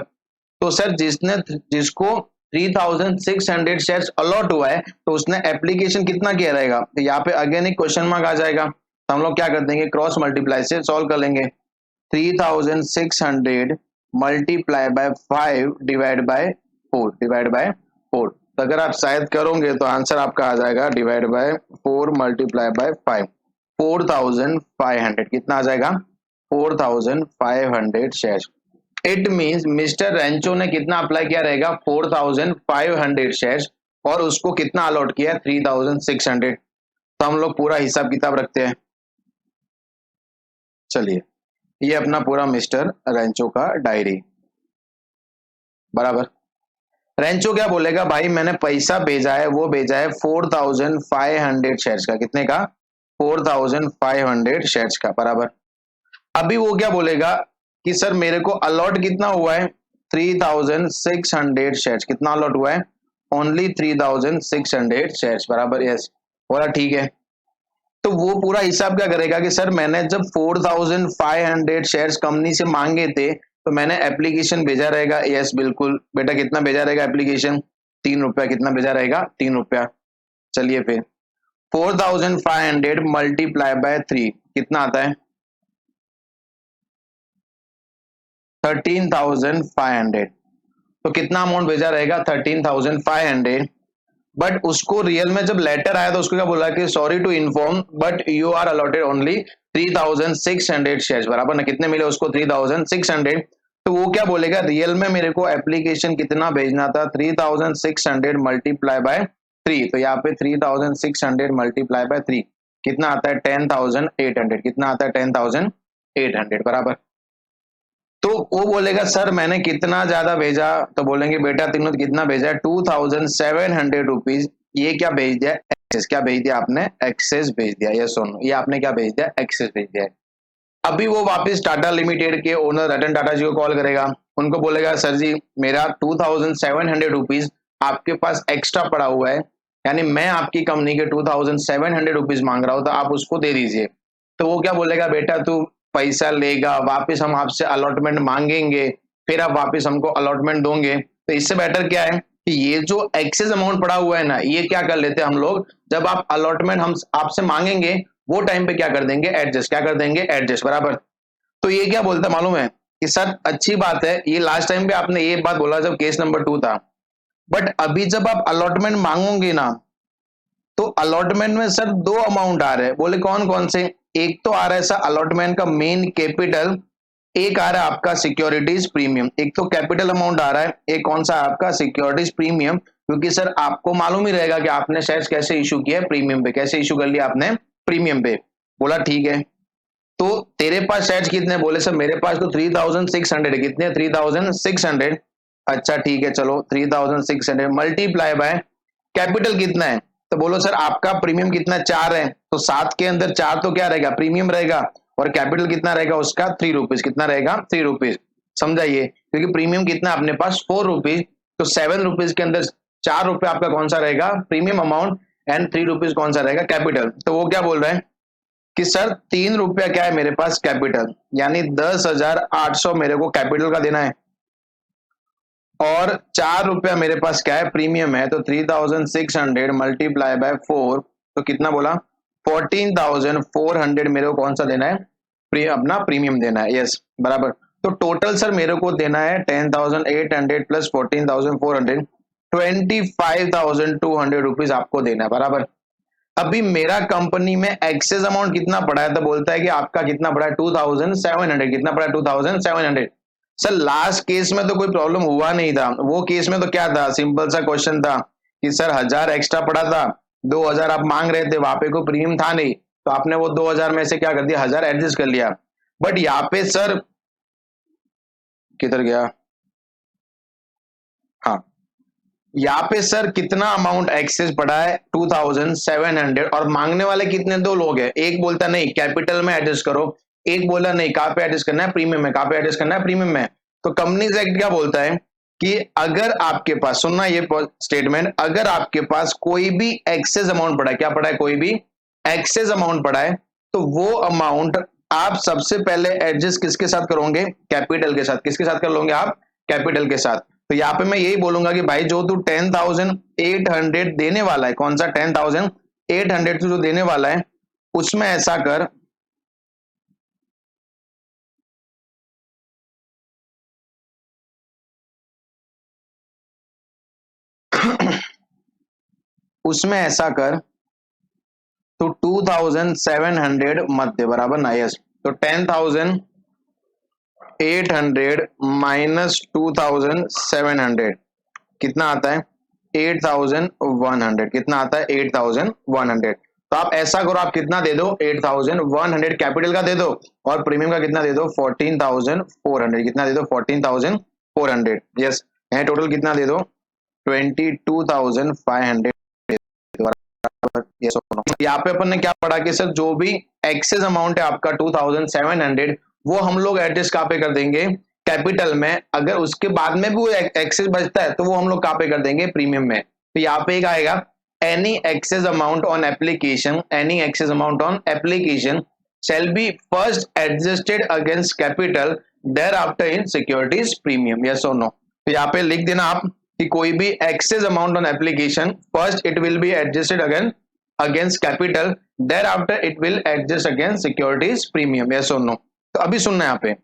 [SPEAKER 1] तो सर जिसको 3600 शेयर्स अलॉट हुआ है तो उसने एप्लीकेशन कितना किया रहेगा, तो यहाँ पे अगेन एक क्वेश्चन मार्क आ जाएगा। तो हम लोग क्या कर देंगे, क्रॉस मल्टीप्लाई से सॉल्व कर लेंगे। 3600 मल्टीप्लाई बाय 5 डिवाइड बाय 4 तो अगर आप शायद करोगे तो आंसर आपका आ जाएगा डिवाइड बाय 4 मल्टीप्लाई बाय 5, 4500 कितना आ जाएगा, 4500 shares. It means mister Rancho ने कितना अप्लाई किया रहेगा, 4500 शेयर्स, और उसको कितना अलॉट किया, 3600। तो हम लोग पूरा हिसाब किताब रखते हैं। चलिए, ये अपना पूरा मिस्टर रेंचो का डायरी, बराबर। रेंचो क्या बोलेगा, भाई मैंने पैसा भेजा है, वो भेजा है 4500 शेयर्स का, कितने का, 4500 शेयर्स का, बराबर। अभी वो क्या बोलेगा कि सर मेरे को अलॉट कितना हुआ है, 3600 शेयर्स, कितना अलॉट हुआ है, ओनली 3600 शेयर्स, बराबर, यस, बोला ठीक है। तो वो पूरा हिसाब क्या करेगा कि सर मैंने जब 4500 शेयर्स कंपनी से मांगे थे तो मैंने एप्लीकेशन भेजा रहेगा, यस बिल्कुल बेटा, कितना भेजा रहेगा एप्लीकेशन, 3 रुपया, कितना भेजा रहेगा, 3 रुपया। चलिए फिर 4500 मल्टीप्लाई बाय 3 कितना आता है, 13,500। तो कितना अमाउंट भेजा रहेगा, 13,500। बट उसको रियल में जब लेटर आया तो उसको क्या बोला कि sorry to inform but you are allotted only 3600 shares, बराबर ना, कितने मिले उसको, 3600। तो वो क्या बोलेगा, रियल में मेरे को एप्लीकेशन कितना भेजना था, 3600 मल्टीप्लाई बाय 3। तो यहाँ पे 3600 मल्टीप्लाई बाय 3 कितना आता है, 10,800, कितना आता है, 10,800, बराबर। तो वो बोलेगा सर मैंने कितना ज्यादा भेजा, तो बोलेंगे बेटा तुमने कितना भेजा है, 2700 रुपीज। ये क्या भेज दिया, एक्सेस, क्या भेज दिया आपने, एक्सेस भेज दिया, ये सुनो, ये आपने क्या भेज दिया, एक्सेस भेज दिया। अभी वो वापस टाटा लिमिटेड के ओनर रतन टाटा जी को कॉल करेगा, उनको बोलेगा सर जी मेरा 2700 रुपीज आपके पास एक्स्ट्रा पड़ा हुआ है, यानी मैं आपकी कंपनी के 2700 रुपीज मांग रहा हूं, तो आप उसको दे दीजिए। तो वो क्या बोलेगा, बेटा तू पैसा लेगा, वापस हम आपसे अलॉटमेंट मांगेंगे, फिर आप वापस हमको अलॉटमेंट दोगे, तो इससे बेटर क्या है कि ये जो एक्सेस अमाउंट पड़ा हुआ है ना, ये क्या कर लेते हैं हम लोग, जब आप अलॉटमेंट हम आपसे मांगेंगे वो टाइम पे क्या कर देंगे, एडजस्ट, क्या कर देंगे, एडजस्ट, बराबर। तो ये क्या बोलता मालूम है कि सर अच्छी बात है, ये लास्ट टाइम पे आपने ये बात बोला जब केस नंबर 2 था, बट अभी जब आप अलॉटमेंट मांगोगे ना, तो अलॉटमेंट में सर 2 अमाउंट आ रहे हैं, बोले कौन कौन से, एक तो आ रहा है सर अलॉटमेंट का मेन कैपिटल, एक आ रहा है आपका सिक्योरिटीज प्रीमियम। एक तो कैपिटल अमाउंट आ रहा है, एक कौन सा आपका सिक्योरिटीज प्रीमियम, क्योंकि सर आपको मालूम ही रहेगा कि आपने शेयर्स कैसे इशू किया है, प्रीमियम पे, कैसे इशू कर लिया आपने, प्रीमियम पे। बोला ठीक है, तो तेरे पास शेयर्स कितने, बोले सर मेरे पास तो 3600 है, कितने, 3600। अच्छा ठीक है, चलो 3600 मल्टीप्लाई बाय कैपिटल कितना है, तो बोलो सर आपका प्रीमियम कितना, 4 है, तो 7 के अंदर 4 तो क्या रहेगा, प्रीमियम रहेगा, और कैपिटल कितना रहेगा उसका, 3 रुपीज, कितना रहेगा, 3 रुपीज, समझाइए, क्योंकि प्रीमियम कितना अपने पास 4 रुपीज, तो 7 रुपीज के अंदर 4 रुपए आपका कौन सा रहेगा, प्रीमियम अमाउंट, एंड 3 रुपीज कौन सा रहेगा, कैपिटल। तो वो क्या बोल रहे हैं कि सर 3 रुपया क्या है मेरे पास कैपिटल, यानी 10,800 मेरे को कैपिटल का देना है, और 4 रुपया मेरे पास क्या है, प्रीमियम है, तो 3600 मल्टीप्लाई बाय 4, तो कितना बोला, 14,400 मेरे को कौन सा देना है, अपना प्रीमियम देना है, यस, बराबर। तो टोटल सर मेरे को देना है 10,800 प्लस 14,400, 25,200 रुपीज आपको देना है, बराबर। अभी मेरा कंपनी में एक्सेस अमाउंट कितना पड़ा है, तो बोलता है कि आपका कितना पड़ा है, 2,700, कितना पड़ा है, 2,700। सर लास्ट केस में तो कोई प्रॉब्लम हुआ नहीं था, वो केस में तो क्या था, सिंपल सा क्वेश्चन था कि सर 1000 एक्स्ट्रा पड़ा था, 2000 आप मांग रहे थे, वहां पे कोई प्रीमियम था नहीं, तो आपने वो 2000 में से क्या कर दिया, 1000 एडजस्ट कर लिया। बट यहाँ पे सर किधर गया, हाँ, यहाँ पे सर कितना अमाउंट एक्सेस पड़ा है, 2700, और मांगने वाले कितने, 2 लोग हैं, एक बोलता नहीं कैपिटल में एडजस्ट करो, एक बोला नहीं कहाँ पे एडजस्ट करना है, प्रीमियम में, कहाँ पे एडजस्ट करना है, प्रीमियम में। तो कंपनीज एक्ट क्या बोलता है कि अगर आपके पास, सुनना ये स्टेटमेंट, अगर आपके पास कोई भी एक्सेस अमाउंट पड़ा है, क्या पड़ा है, कोई भी एक्सेस अमाउंट पड़ा है, तो वो अमाउंट आप सबसे पहले एडजस्ट किसके साथ करोगे, कैपिटल के साथ, किसके साथ कर लोगे आप, कैपिटल के साथ। तो यहाँ पे मैं यही बोलूंगा कि भाई जो तू 10,800 देने वाला है, कौन सा 10,800 जो देने वाला है, उसमें ऐसा कर उसमें ऐसा कर तो 2,700 मत दे, बराबर ना, यस। तो 10,800 माइनस 2,700 कितना आता है? 8,100। कितना आता है? 8,100। तो आप ऐसा करो, आप कितना दे दो? 8,100 कैपिटल का दे दो, और प्रीमियम का कितना दे दो? 14,400। कितना दे दो? 14,400। यस। है टोटल कितना दे दो? 22,500। यस। यहाँ पे अपन ने क्या पढ़ा कि सर जो भी एक्सेस अमाउंट है आपका 2,700, वो हम लोग एडजस्ट कहाँ पे कर देंगे? कैपिटल में। अगर उसके बाद में भी वो एक्सेस बचता है तो वो हम लोग कहाँ पे कर देंगे? प्रीमियम में। तो यहाँ पे एक आएगा, any excess amount on application, any excess amount on application shall be first adjusted against capital thereafter in securities premium, yes or no? तो यहाँ पे लिख देना आप कि कोई भी excess amount on application, first it will be adjusted against capital, thereafter it will adjust against securities premium, yes or no? तो अभी सुनना यहाँ पे,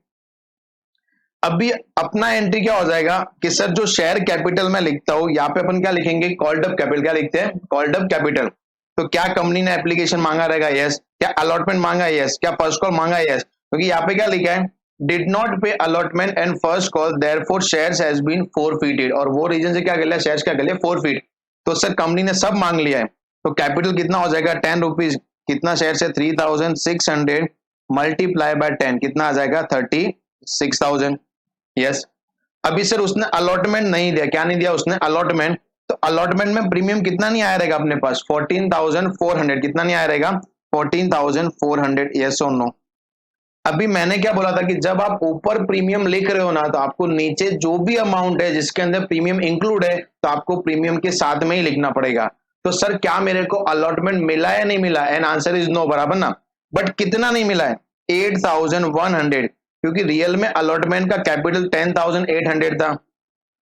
[SPEAKER 1] अभी अपना एंट्री क्या हो जाएगा कि सर जो शेयर कैपिटल में लिखता हूं, यहाँ पे अपन क्या लिखेंगे? Called up capital. क्या लिखते हैं? Called up capital. तो क्या कंपनी ने एप्लीकेशन मांगा रहेगा? यस। क्या अलॉटमेंट मांगा है? यस। क्या फर्स्ट कॉल मांगा है? यस। क्योंकि यहाँ पे क्या लिखा है? Did not pay allotment and first call therefore shares has been forfeited, और वो रीजन से क्या कर लिया? शेयर्स क्या कर लिया? फोरफीट। तो सर कंपनी ने सब मांग लिया है, तो कैपिटल कितना हो जाएगा? 10 रुपीज। कितना शेयर है? 3,600 मल्टीप्लाई बाय 10 कितना आ जाएगा? 36,000। यस। अभी सर उसने अलॉटमेंट नहीं दिया। क्या नहीं दिया उसने? अलॉटमेंट। तो अलॉटमेंट में प्रीमियम कितना नहीं आया रहेगा अपने पास? 14,400। कितना नहीं आया रहेगा? 14,400। यस और नो? अभी मैंने क्या बोला था कि जब आप ऊपर प्रीमियम लिख रहे हो ना, तो आपको नीचे जो भी अमाउंट है जिसके अंदर प्रीमियम इंक्लूड है, तो आपको प्रीमियम के साथ में ही लिखना पड़ेगा। तो सर क्या मेरे को अलॉटमेंट मिला है, नहीं मिला? एंड आंसर इज नो, बराबर ना। बट कितना नहीं मिला है? 8,100। क्योंकि रियल में अलॉटमेंट का कैपिटल 10,800 था,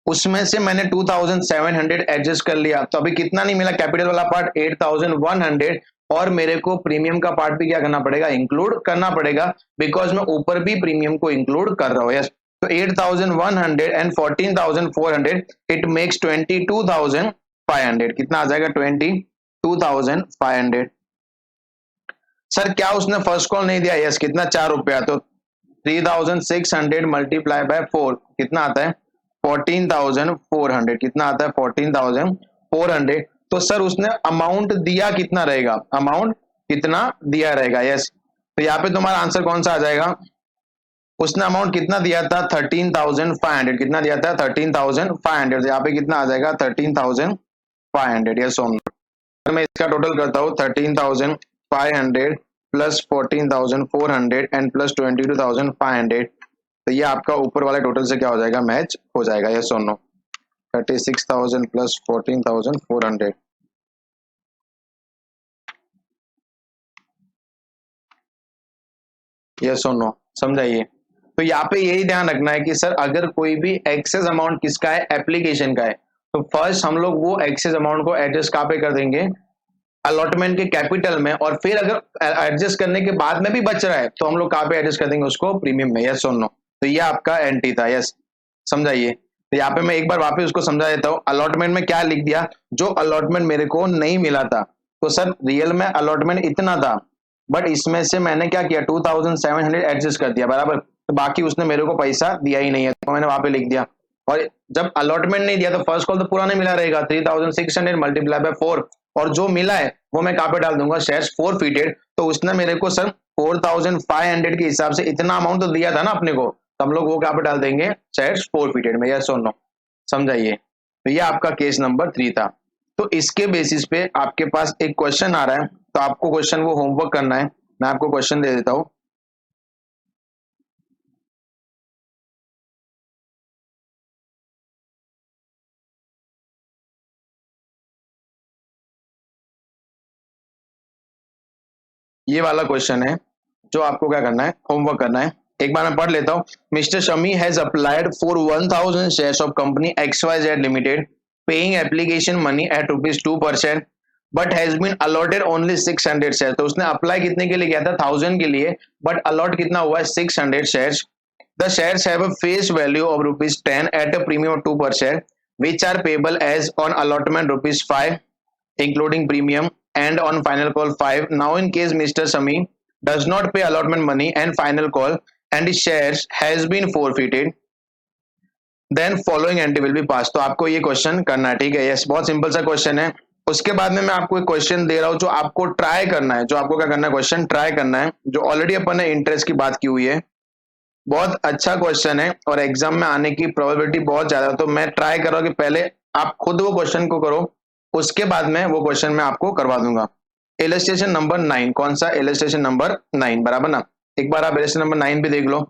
[SPEAKER 1] उसमें से मैंने 2,700 एडजस्ट कर लिया, तो अभी कितना नहीं मिला? कैपिटल वाला पार्ट 8,100। और मेरे को प्रीमियम का पार्ट भी क्या करना पड़ेगा? इंक्लूड करना पड़ेगा, बिकॉज मैं ऊपर भी प्रीमियम को इंक्लूड कर रहा हूं। यस। तो 8,100 एंड 14,400 इट मेक्स 22,500। कितना आ जाएगा? 22,500। सर क्या उसने फर्स्ट कॉल नहीं दिया? यस। कितना? 4 रुपया। तो 3,600 मल्टीप्लाई बाय 4 कितना आता है? 14,400। कितना आता है? 14,400। तो सर उसने अमाउंट दिया कितना रहेगा? अमाउंट कितना दिया रहेगा? यस। तो यहाँ पे तुम्हारा आंसर कौन सा आ जाएगा? उसने अमाउंट कितना दिया था? 13,500। कितना दिया था? 13,500। यहाँ पे कितना आ जाएगा? 13,500। Yes on. मैं इसका टोटल करता हूँ, 13,500 प्लस 14,400 एंड प्लस 22,500। तो ये आपका ऊपर वाले टोटल से क्या हो जाएगा? मैच हो जाएगा। यस और नो? 36,000 प्लस 14,400। यस और नो? समझाइए। तो यहाँ पे यही ध्यान रखना है कि सर अगर कोई भी एक्सेस अमाउंट किसका है? एप्लीकेशन का है। तो फर्स्ट हम लोग वो एक्सेस अमाउंट को एडजस्ट कहाँ पे कर देंगे? अलॉटमेंट के कैपिटल में। और फिर अगर एडजस्ट करने के बाद में भी बच रहा है तो हम लोग कहाँ पे एडजस्ट कर देंगे उसको? प्रीमियम में। यस और नो? तो ये आपका एंट्री था। यस। समझाइए। तो यहाँ पे मैं एक बार वापस उसको समझा देता हूँ। अलॉटमेंट में क्या लिख दिया? जो अलॉटमेंट मेरे को नहीं मिला था, तो सर रियल में अलॉटमेंट इतना था, बट इसमें से मैंने क्या किया? 2,700 एडजस्ट कर दिया, बराबर। तो बाकी उसने मेरे को पैसा दिया ही नहीं है, तो मैंने वहां पे लिख दिया। और जब अलॉटमेंट नहीं दिया तो फर्स्ट कॉल तो पूरा नहीं मिला रहेगा, 3,600 मल्टीप्लाई बाय 4। और जो मिला है वो मैं कहाँ पे डाल दूंगा? शेयर्स फोरफीटेड। तो उसने मेरे को सर 4,500 के हिसाब से इतना अमाउंट तो दिया था ना अपने को, तो हम लोग वो कहाँ पे डाल देंगे? शेयर्स फोरफीटेड में। यस और नो? समझाइए। तो ये आपका केस नंबर 3 था। तो इसके बेसिस पे आपके पास एक क्वेश्चन आ रहा है, तो आपको क्वेश्चन वो होमवर्क करना है। मैं आपको क्वेश्चन दे देता हूं। ये वाला क्वेश्चन है जो आपको क्या करना है? होमवर्क करना है। एक बार मैं पढ़ लेता हूँ. Mister Shami has applied for 1000 shares of company XYZ limited, paying application money at ₹2%, but has been allotted only 600 share. तो उसने अप्लाई कितने के लिए किया था? 1000 के लिए, बट अलॉट कितना हुआ है? 600 shares. The shares have a face value of ₹10 at a premium of 2%, which are payable as on allotment ₹5 including premium and on final call 5. Now in case Mr. Sami does not pay allotment money and final call and his shares has been forfeited, then following entry will be passed. तो आपको ये question करना है, ठीक है. Yes, बहुत simple सा question है. उसके बाद में मैं आपको एक क्वेश्चन दे रहा हूं जो आपको ट्राई करना है. जो आपको क्या करना है? क्वेश्चन ट्राई करना है. जो ऑलरेडी अपन ने इंटरेस्ट की बात की हुई है, बहुत अच्छा क्वेश्चन है और एग्जाम में आने की प्रोबेबिलिटी बहुत ज्यादा है. तो मैं ट्राई कर रहा हूँ कि पहले आप खुद वो क्वेश्चन को करो, उसके बाद में वो क्वेश्चन मैं आपको करवा दूंगा. Illustration number 9. कौन सा? इलस्ट्रेशन नंबर 9, बराबर ना. एक बार आप इलस्ट्रेशन नंबर 9 भी देख लो.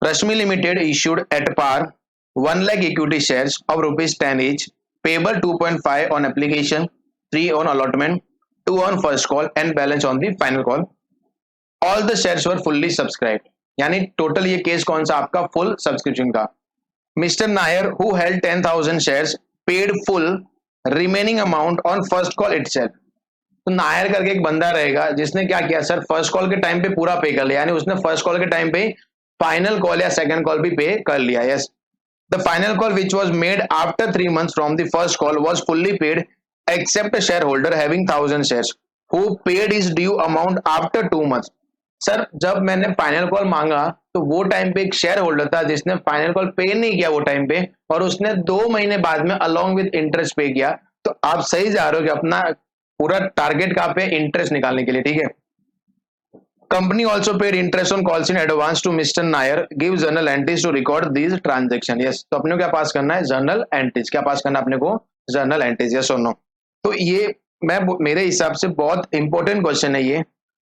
[SPEAKER 1] Rashmi limited issued at par 1 lakh equity shares of ₹10 each, payable 2.5 on application, 3 on allotment, 2 on first call and balance on the final call. All the shares were fully subscribed. यानी total ये case कौन सा आपका? Full subscription का. Mister Nair who held 10,000 shares paid full remaining amount on first call itself. तो नायर करके एक बंदा रहेगा जिसने क्या किया सर? फर्स्ट कॉल के टाइम पे पूरा पे कर लिया, यानी उसने फर्स्ट कॉल के टाइम पे फाइनल कॉल या सेकंड कॉल भी पे कर लिया. Yes, the final call which was made after 3 months from the first call was fully paid except a shareholder having 1000 shares who paid his due amount after 2 months. सर, जब मैंने final call मांगा तो वो time पे एक share holder था जिसने फाइनल कॉल पे नहीं किया वो टाइम पे, और उसने 2 महीने बाद में अलोंग विद इंटरेस्ट पे किया. तो आप सही जा रहे हो कि अपना पूरा टारगेट कहाँ पे? इंटरेस्ट निकालने के लिए, ठीक है. Company also paid interest on calls in advance to mister Nair, give journal entries to record these transaction. Yes, तो अपने को क्या पास करना है? Journal entries. क्या पास करना है अपने को? Journal entries. यस और नो. तो ये मेरे हिसाब से बहुत इंपॉर्टेंट क्वेश्चन है ये.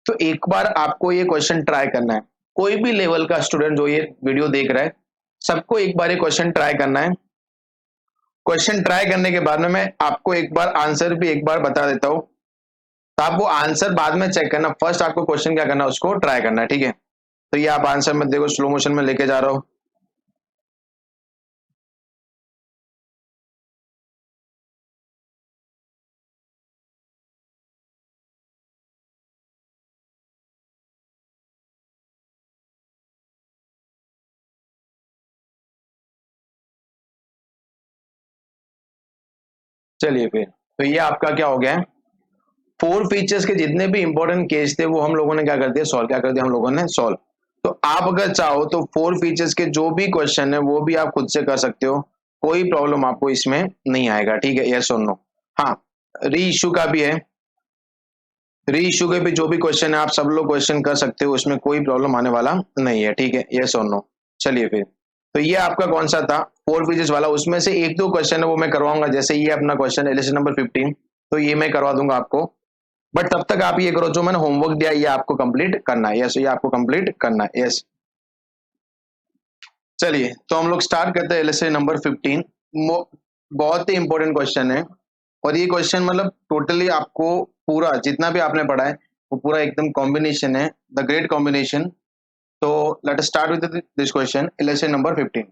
[SPEAKER 1] तो एक बार आपको ये क्वेश्चन ट्राई करना है. कोई भी लेवल का स्टूडेंट जो ये वीडियो देख रहा है, सबको एक बार ये क्वेश्चन ट्राई करना है. क्वेश्चन ट्राई करने के बाद में मैं आपको एक बार आंसर भी एक बार बता देता हूं. तो आप वो आंसर बाद में चेक करना. फर्स्ट आपको क्वेश्चन क्या करना है? उसको ट्राई करना है, ठीक है. तो ये आप आंसर में देखो, स्लो मोशन में लेके जा रहा हूं. चलिए फिर, तो ये आपका क्या हो गया है? 4 फीचर्स के जितने भी इंपॉर्टेंट केस थे वो हम लोगों ने क्या कर दिया? सॉल्व. क्या कर दिया हम लोगों ने? सॉल्व. तो आप अगर चाहो तो 4 फीचर्स के जो भी क्वेश्चन है वो भी आप खुद से कर सकते हो. कोई प्रॉब्लम आपको इसमें नहीं आएगा, ठीक है. यस और नो. हाँ, री इश्यू का भी है. री इश्यू के भी जो भी क्वेश्चन है आप सब लोग क्वेश्चन कर सकते हो, उसमें कोई प्रॉब्लम आने वाला नहीं है, ठीक है. यस और नो. चलिए फिर, तो ये आपका कौन सा था? 4 फीचर्स वाला. उसमें से एक दो क्वेश्चन है वो मैं करवाऊंगा. जैसे ये अपना क्वेश्चन है लेसन नंबर 15, तो ये मैं करवा दूंगा आपको. बट तब तक आप ये करो, जो मैंने होमवर्क दिया ये आपको कंप्लीट करना है. यस, ये आपको कंप्लीट करना है. यस, चलिए तो हम लोग स्टार्ट करते हैं लेसन नंबर 15. बहुत ही इंपॉर्टेंट क्वेश्चन है, और ये क्वेश्चन मतलब टोटली आपको पूरा जितना भी आपने पढ़ा है वो पूरा एकदम कॉम्बिनेशन है, द ग्रेट कॉम्बिनेशन. तो let us start with this question. Lesson number 15.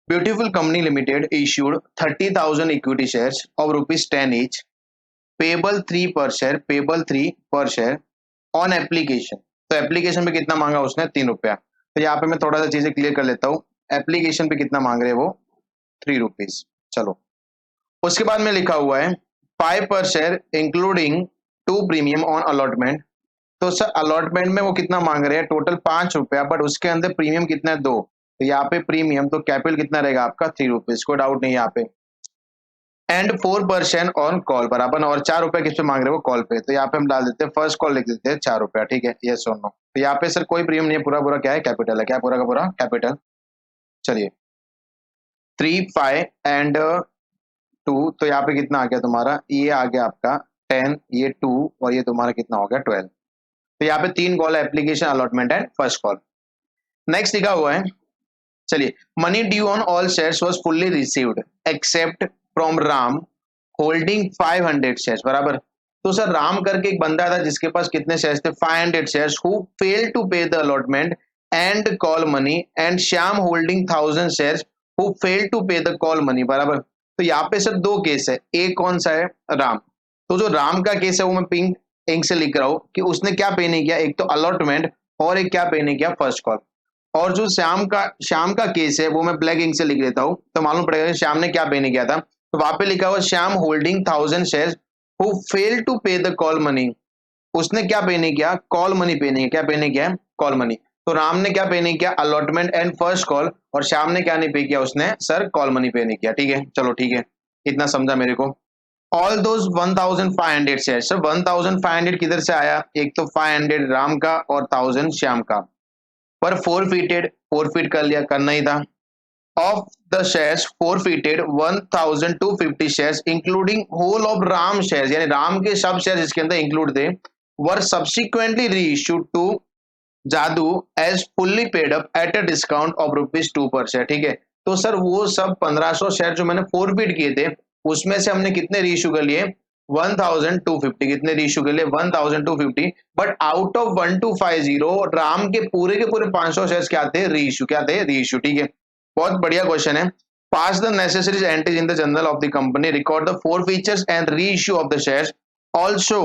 [SPEAKER 1] Beautiful company limited issued 30,000 equity shares of ₹10 each, payable 3 per share, payable 3 per share on application. तो एप्लीकेशन पे कितना मांगा उसने? ₹3. तो यहाँ पे मैं थोड़ा सा चीजें क्लियर कर लेता हूँ. एप्लीकेशन पे कितना मांग रहे हैं वो? ₹3. चलो, उसके बाद में लिखा हुआ है 5 per share including 2 premium on allotment. तो सर अलॉटमेंट में वो कितना मांग रहे हैं? टोटल ₹5, बट उसके अंदर प्रीमियम कितना है? 2. तो यहाँ पे प्रीमियम तो कैपिटल कितना रहेगा आपका? ₹3. कोई डाउट नहीं यहाँ पे. एंड 4% ऑन कॉल, बराबर. और ₹4 किस पे मांग रहे हो? कॉल पे. तो यहाँ पे हम डाल देते हैं फर्स्ट कॉल, लिख देते हैं ₹4. ठीक है. यस और नो. तो यहाँ पे सर कोई प्रीमियम नहीं है, पूरा पूरा क्या है? कैपिटल है. क्या पूरा का पूरा? कैपिटल. चलिए, 3, 5 एंड 2. तो यहाँ पे कितना आ गया तुम्हारा? ये आ गया आपका 10, ये 2, और ये तुम्हारा कितना हो गया? 12. तो यहाँ पे 3 कॉल है, application, allotment and first call. Next लिखा हुआ है, चलिए, money due on all shares was fully received accept from Ram holding 500 shares, बराबर. तो सर राम करके एक बंदा था जिसके पास कितने शेयर्स थे? 500 shares, who fail to pay the allotment and call money and Shyam holding 1000 shares who fail to pay the call money, बराबर। तो यहाँ पे सर दो केस है, एक कौन सा है, राम। तो जो राम का केस है वो मैं पिंक इंक से लिख रहा हूं कि उसने क्या पे नहीं किया, एक तो अलॉटमेंट और एक क्या पे नहीं किया, फर्स्ट कॉल। और जो श्याम का केस है वो मैं ब्लैक इंक से लिख देता हूं, तो मालूम पड़ेगा कि श्याम ने क्या पे नहीं किया था। तो वहां पे लिखा हुआ Shyam holding 1000 shares who fail to pay the call money, उसने क्या पे नहीं किया, कॉल मनी पे नहीं किया, क्या पे नहीं किया, कॉल मनी। तो राम ने क्या पे नहीं किया, अलॉटमेंट एंड फर्स्ट कॉल, और श्याम ने क्या नहीं पे किया, उसने सर कॉल मनी पे नहीं किया। ठीक है, चलो ठीक है, इतना समझा मेरे को। ऑल दोज 1500 शेयर, सर 1500 किधर से आया, एक तो 500 राम का और 1000 श्याम का, पर फोरफिट कर लिया, करना ही था। Of the shares forfeited 1250 shares including whole of Ram shares, यानी राम के सब शेयर्स इसके अंदर इंक्लूड थे, were subsequently reissued to Jadu as fully paid up at a discount of ₹2 per share. ठीक है, तो सर वो सब 1500 शेयर जो मैंने फोरफिट किए थे, उसमें से हमने कितने री इश्यू कर लिए, 1250, कितने री इश्यू कर लिए, 1250, बट आउट ऑफ 1250 राम के पूरे 500 शेयर्स क्या थे, री इश्यू, क्या थे, री इश्यू। ठीक है, बहुत बढ़िया क्वेश्चन है। Pass the necessary entries in the journal of the company, record the forfeiture and reissue of the shares, also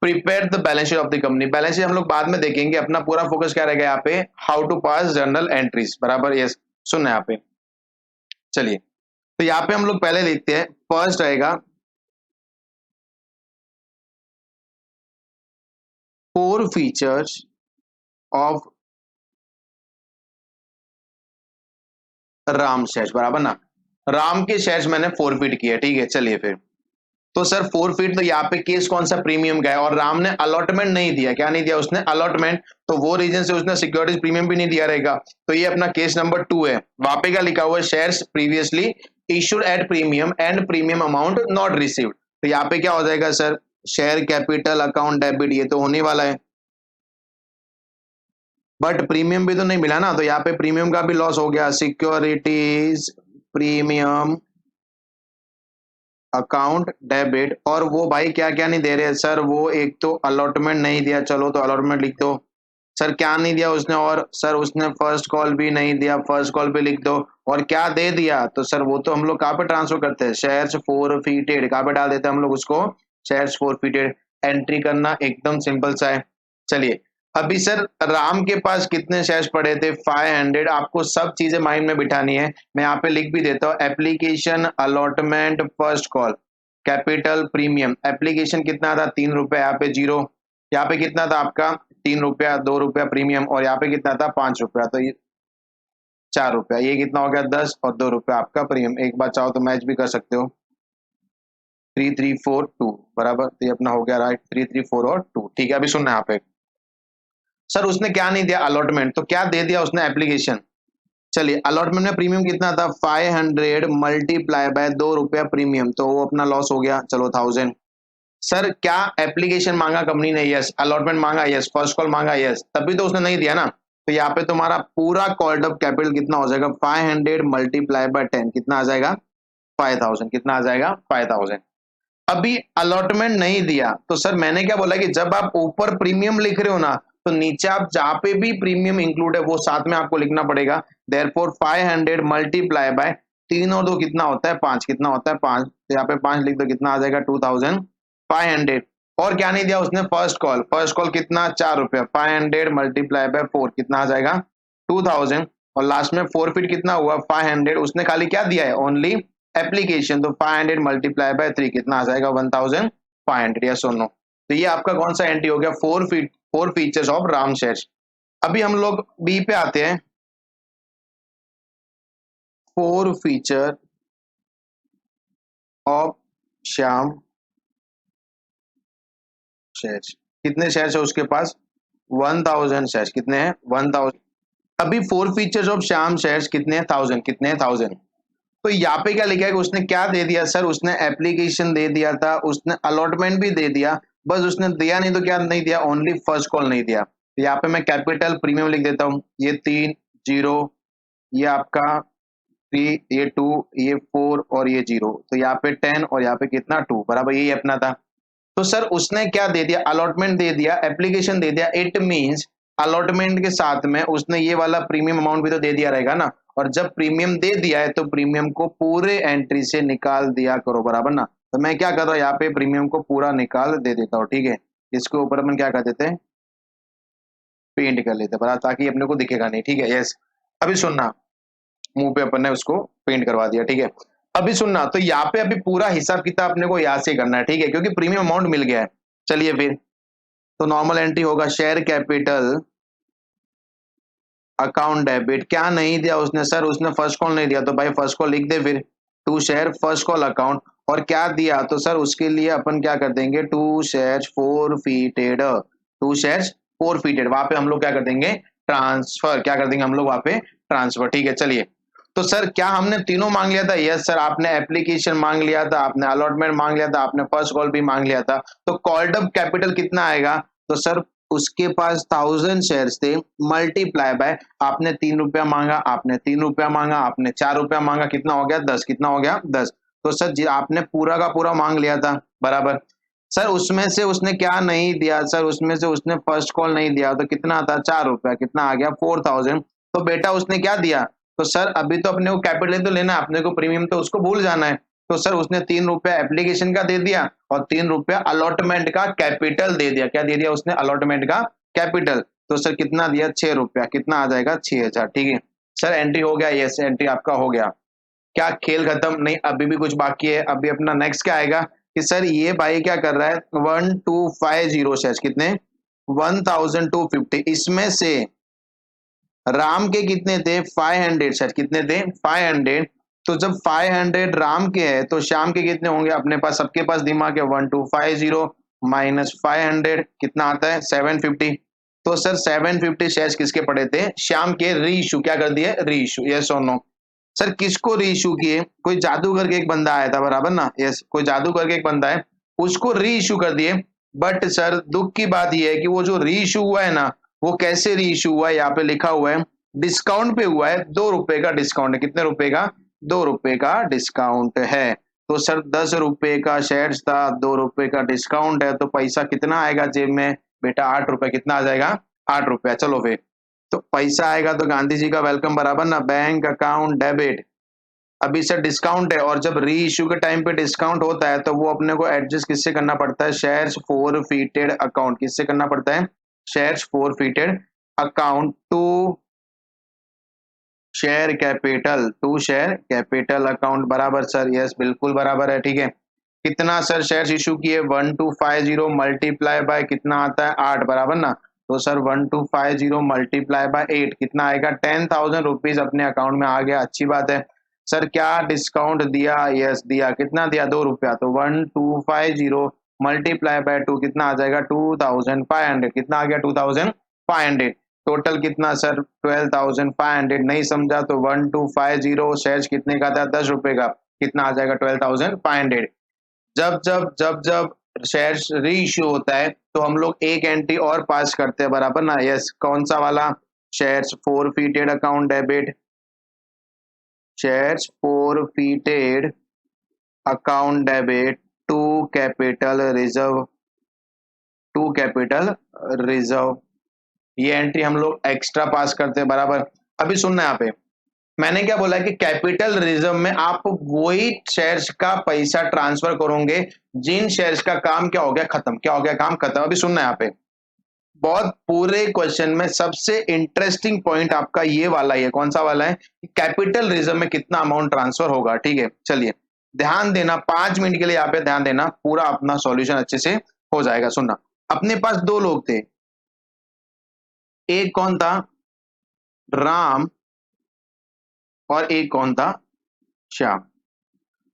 [SPEAKER 1] prepare the balance sheet of the company. Balance sheet हम लोग बाद में देखेंगे, अपना पूरा focus क्या रहेगा यहाँ पे, how to pass journal entries, बराबर। यस, सुनना यहाँ पे, चलिए। तो यहाँ पे हम लोग पहले लिखते हैं, फर्स्ट रहेगा four features of Ram shares, बराबर ना। राम के शेयर्स मैंने फोरफिट किया, ठीक है, चलिए फिर। तो सर फोरफिट, तो यहाँ पे केस कौन सा, प्रीमियम का है, और राम ने अलॉटमेंट नहीं दिया, क्या नहीं दिया उसने, अलॉटमेंट, तो वो रीजन से उसने सिक्योरिटीज प्रीमियम भी नहीं दिया रहेगा। तो ये अपना केस नंबर 2 है। वहां पे क्या लिखा हुआ है, shares previously issued at premium and premium amount not received. तो यहाँ पे क्या हो जाएगा sir, share capital account debit, ये तो होने वाला है, बट प्रीमियम भी तो नहीं मिला ना, तो यहाँ पे प्रीमियम का भी लॉस हो गया, सिक्योरिटीज प्रीमियम अकाउंट डेबिट। और वो भाई क्या क्या नहीं दे रहे सर, वो एक तो अलॉटमेंट नहीं दिया, चलो तो अलॉटमेंट लिख दो। सर क्या नहीं दिया उसने, और सर उसने फर्स्ट कॉल भी नहीं दिया, फर्स्ट कॉल पे लिख दो। और क्या दे दिया, तो सर वो तो हम लोग कहाँ पे ट्रांसफर करते हैं, शेयर्स फोरफिटेड, कहाँ पे डाल देते हैं हम लोग उसको, शेयर्स फोरफिटेड। एंट्री करना एकदम सिंपल सा है। चलिए, अभी सर राम के पास कितने शेयर्स पड़े थे, 500। आपको सब चीजें माइंड में बिठानी है, मैं यहाँ पे लिख भी देता हूँ, application allotment first call capital premium. Application कितना था, ₹3, यहाँ पे जीरो, यहाँ पे कितना था आपका, ₹3, ₹2 प्रीमियम, और यहाँ पे कितना था, ₹5, तो ये ₹4, ये कितना हो गया, 10 और ₹2 आपका प्रीमियम। एक बार चाहो तो मैच भी कर सकते हो, 3342, बराबर। तो ये अपना हो गया राइट, 334 और 2। ठीक है, अभी सुनना यहाँ पे, सर उसने क्या नहीं दिया, अलॉटमेंट, तो क्या दे दिया उसने, एप्लीकेशन। चलिए, अलॉटमेंट में प्रीमियम कितना था, 500 मल्टीप्लाई बाय ₹2 प्रीमियम, तो वो अपना लॉस हो गया, चलो 1000। सर क्या एप्लीकेशन मांगा कंपनी ने, यस। अलॉटमेंट मांगा, यस। फर्स्ट कॉल मांगा, यस। तभी तो उसने नहीं दिया ना। तो यहाँ पे तुम्हारा पूरा कॉल्ड अप कैपिटल कितना हो जाएगा, 500 मल्टीप्लाई बाय 10, कितना आ जाएगा, 5000, कितना आ जाएगा, 5000। अभी अलॉटमेंट नहीं दिया, तो सर मैंने क्या बोला कि जब आप ऊपर प्रीमियम लिख रहे हो ना, तो नीचे आप जहां पे भी प्रीमियम इंक्लूड है वो साथ में आपको लिखना पड़ेगा। देयरफॉर 500 मल्टीप्लाई बाय 3 और 2 कितना होता है, 5, कितना होता है, 5। तो यहाँ पे 5 लिख दो, कितना आ जाएगा, 2500। और क्या नहीं दिया उसने, फर्स्ट कॉल, फर्स्ट कॉल कितना, ₹4, 500 मल्टीप्लाई बाय 4, कितना आ जाएगा, 2000। और लास्ट में फोरफिट कितना हुआ, 500, उसने खाली क्या दिया है, ओनली एप्लीकेशन, तो 500 मल्टीप्लाई बाय 3, कितना आ जाएगा, 1500, या सुनो। तो ये आपका कौन सा एंट्री हो गया, four features of Ram shares. अभी हम लोग बी पे आते हैं, four feature of Shyam shares. कितने शेयर्स है उसके पास, 1000 शेयर्स, कितने हैं, 1000। अभी four features of Shyam shares कितने हैं, 1000, कितने हैं, 1000। तो यहाँ पे क्या लिखा है कि उसने क्या दे दिया सर, उसने एप्लीकेशन दे दिया था, उसने अलॉटमेंट भी दे दिया, बस उसने दिया नहीं तो क्या नहीं दिया, ओनली फर्स्ट कॉल नहीं दिया। तो यहाँ पे मैं कैपिटल प्रीमियम लिख देता हूँ, ये 3 जीरो, ये आपका 3, ये 2, ये 4 और ये 0, तो यहाँ पे 10 और यहाँ पे कितना 2, बराबर, यही अपना था। तो सर उसने क्या दे दिया, अलॉटमेंट दे दिया, एप्लीकेशन दे दिया, इट मींस अलॉटमेंट के साथ में उसने ये वाला प्रीमियम अमाउंट भी तो दे दिया रहेगा ना, और जब प्रीमियम दे दिया है तो प्रीमियम को पूरे एंट्री से निकाल दिया करो, बराबर ना। तो मैं क्या कर रहा हूँ यहाँ पे, प्रीमियम को पूरा निकाल दे देता हूँ, ठीक है। इसके ऊपर अपन क्या कर देते हैं, पेंट कर लेते हैं, बराबर, ताकि अपने को दिखेगा नहीं, ठीक है। यस, अभी सुनना, मुंह पे अपन ने उसको पेंट करवा दिया, ठीक है। अभी सुनना, तो यहाँ पे अभी पूरा हिसाब किताब अपने को यहाँ से करना है, ठीक है, क्योंकि प्रीमियम अमाउंट मिल गया है। चलिए फिर, तो नॉर्मल एंट्री होगा शेयर कैपिटल अकाउंट डेबिट। क्या नहीं दिया उसने सर, उसने फर्स्ट कॉल नहीं दिया, तो भाई फर्स्ट कॉल लिख दे फिर, to share first call account. और क्या दिया, तो सर उसके लिए अपन क्या कर देंगे, टू शेयर फोरफीटेड, टू शेयर फोरफीटेड, वहां पे हम लोग क्या कर देंगे, ट्रांसफर, क्या कर देंगे हम लोग वहां पे, ट्रांसफर, ठीक है। चलिए, तो सर क्या हमने तीनों मांग लिया था, यस सर, आपने एप्लीकेशन मांग लिया था, आपने अलॉटमेंट मांग लिया था, आपने फर्स्ट कॉल भी मांग लिया था। तो कॉल्ड अप कैपिटल कितना आएगा, तो सर उसके पास 1000 शेयर्स थे, मल्टीप्लाई बाय, आपने 3 रुपया मांगा, आपने 3 रुपया मांगा, आपने 4 रुपया मांगा, कितना हो गया 10, कितना हो गया 10। तो सर जी आपने पूरा का पूरा मांग लिया था, बराबर। सर उसमें से उसने क्या नहीं दिया, सर उसमें से उसने फर्स्ट कॉल नहीं दिया, तो कितना था 4 रुपया, कितना आ गया 4000। तो बेटा उसने क्या दिया, तो सर अभी तो अपने को कैपिटल तो लेना है, अपने को प्रीमियम तो उसको भूल जाना है। तो सर उसने 3 रुपया एप्लीकेशन का दे दिया और 3 रुपया अलॉटमेंट का कैपिटल दे दिया। क्या दे दिया उसने, अलॉटमेंट का कैपिटल। तो सर कितना दिया 6 रुपया, कितना आ जाएगा 6000, ठीक है। सर एंट्री हो गया, यस एंट्री आपका हो गया। क्या खेल खत्म, नहीं अभी भी कुछ बाकी है। अभी अपना नेक्स्ट क्या आएगा कि सर ये भाई क्या कर रहा है, 1250 शेयर्स, कितने 1250, इसमें से राम के कितने थे 500 शेयर, कितने थे 500। तो जब 500 राम के है तो श्याम के कितने होंगे, अपने पास सबके पास दिमाग है, 1250 माइनस 500 कितना आता है 750। तो सर 750 शेयर्स किसके पड़े थे, श्याम के, री इशू, क्या कर दिए री इशू, यस और नो। सर किसको री इशू किए, कोई जादू करके एक बंदा आया था, बराबर ना, यस कोई जादू करके एक बंदा है, उसको री इशू कर दिए। बट सर दुख की बात यह है कि वो जो री इशू हुआ है ना, वो कैसे री इशू हुआ है, यहाँ पे लिखा हुआ है डिस्काउंट पे हुआ है, 2 रुपए का डिस्काउंट है, कितने रुपए का 2 रुपए का डिस्काउंट है। तो सर 10 रुपए का शेयर था, 2 रुपए का डिस्काउंट है, तो पैसा कितना आएगा जेब में बेटा 8 रुपए, कितना आ जाएगा 8 रुपया। चलो फिर, तो पैसा आएगा तो गांधी जी का वेलकम, बराबर ना, बैंक अकाउंट डेबिट। अभी सर डिस्काउंट है, और जब री इश्यू के टाइम पे डिस्काउंट होता है तो वो अपने को एडजस्ट किससे करना पड़ता है, शेयर्स फोरफीटेड अकाउंट, किससे करना पड़ता है, shares forfeited account to share capital, to share capital account, बराबर सर, यस बिल्कुल बराबर है, ठीक है। कितना सर शेयर्स इशू किए 1250 मल्टीप्लाई बाय कितना आता है 8, बराबर ना। तो सर 1250 मल्टीप्लाई बाय 8 कितना आएगा 10,000 रुपीज अपने अकाउंट में आ गया, अच्छी बात है। सर क्या डिस्काउंट दिया, यस दिया, कितना दिया 2 रुपया, तो 1250 मल्टीप्लाई बाय 2 कितना आ जाएगा 2500, कितना आ गया 2500। टोटल कितना सर 12,500, नहीं समझा तो 1250 शेयर्स कितने का था 10 रुपए का, कितना आ जाएगा 12,500। जब जब जब जब शेयर्स री इश्यू होता है तो हम लोग एक एंट्री और पास करते हैं, बराबर ना, यस कौन सा वाला, shares forfeited account debit, shares forfeited account debit to capital reserve, to capital reserve, ये एंट्री हम लोग एक्स्ट्रा पास करते हैं, बराबर। अभी सुनना यहाँ पे, मैंने क्या बोला कि कैपिटल रिजर्व में आप वही शेयर्स का पैसा ट्रांसफर करोगे जिन शेयर्स का काम क्या हो गया खत्म, क्या हो गया काम खत्म। अभी सुनना यहाँ पे, बहुत पूरे क्वेश्चन में सबसे इंटरेस्टिंग पॉइंट आपका ये वाला है, कौन सा वाला है, कैपिटल रिजर्व में कितना अमाउंट ट्रांसफर होगा, ठीक है। चलिए ध्यान देना, 5 मिनट के लिए यहाँ पे ध्यान देना, पूरा अपना सॉल्यूशन अच्छे से हो जाएगा। सुनना, अपने पास दो लोग थे, एक कौन था राम और एक कौन था श्याम।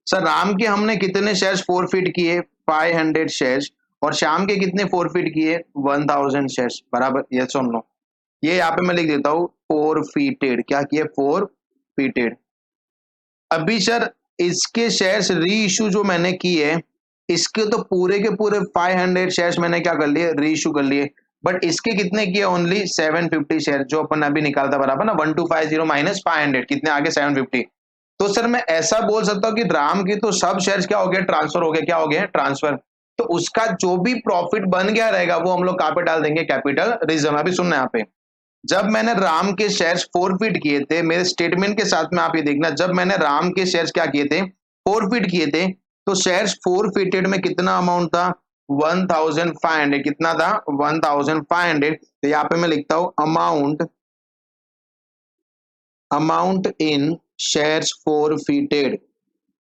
[SPEAKER 1] सर राम के हमने कितने शेयर्स फोरफिट किए 500 शेयर्स, और श्याम के कितने फोरफिट किए 1000 शेयर्स, बराबर, यस और नो। ये यहाँ पे मैं लिख देता हूं फोरफिटेड, क्या किए फोरफिटेड। अभी सर इसके शेयर्स री इशू जो मैंने किए, इसके तो पूरे के पूरे 500 शेयर्स मैंने क्या कर लिए री इशू कर लिए, बट इसके कितने किए ओनली 750 शेयर, जो अपन अभी निकालता बराबर ना 1250 माइनस 500 कितने आगे 750। तो सर मैं ऐसा बोल सकता हूं कि राम की तो सब शेयर्स क्या हो गए ट्रांसफर हो गए, क्या हो गए ट्रांसफर। तो उसका जो भी प्रॉफिट बन गया रहेगा वो हम लोग कहाँ पे डाल देंगे, कैपिटल रिजर्व। अभी सुनना यहाँ पे, जब मैंने राम के शेयर्स फोरफिट किए थे, मेरे स्टेटमेंट के साथ में आप ये देखना, जब मैंने राम के शेयर्स क्या किए थे, फोरफिट किए थे, तो शेयर्स फोरफिटेड में कितना अमाउंट था, 1500। कितना था, 1500। तो यहाँ पे मैं लिखता हूं amount in shares forfeited,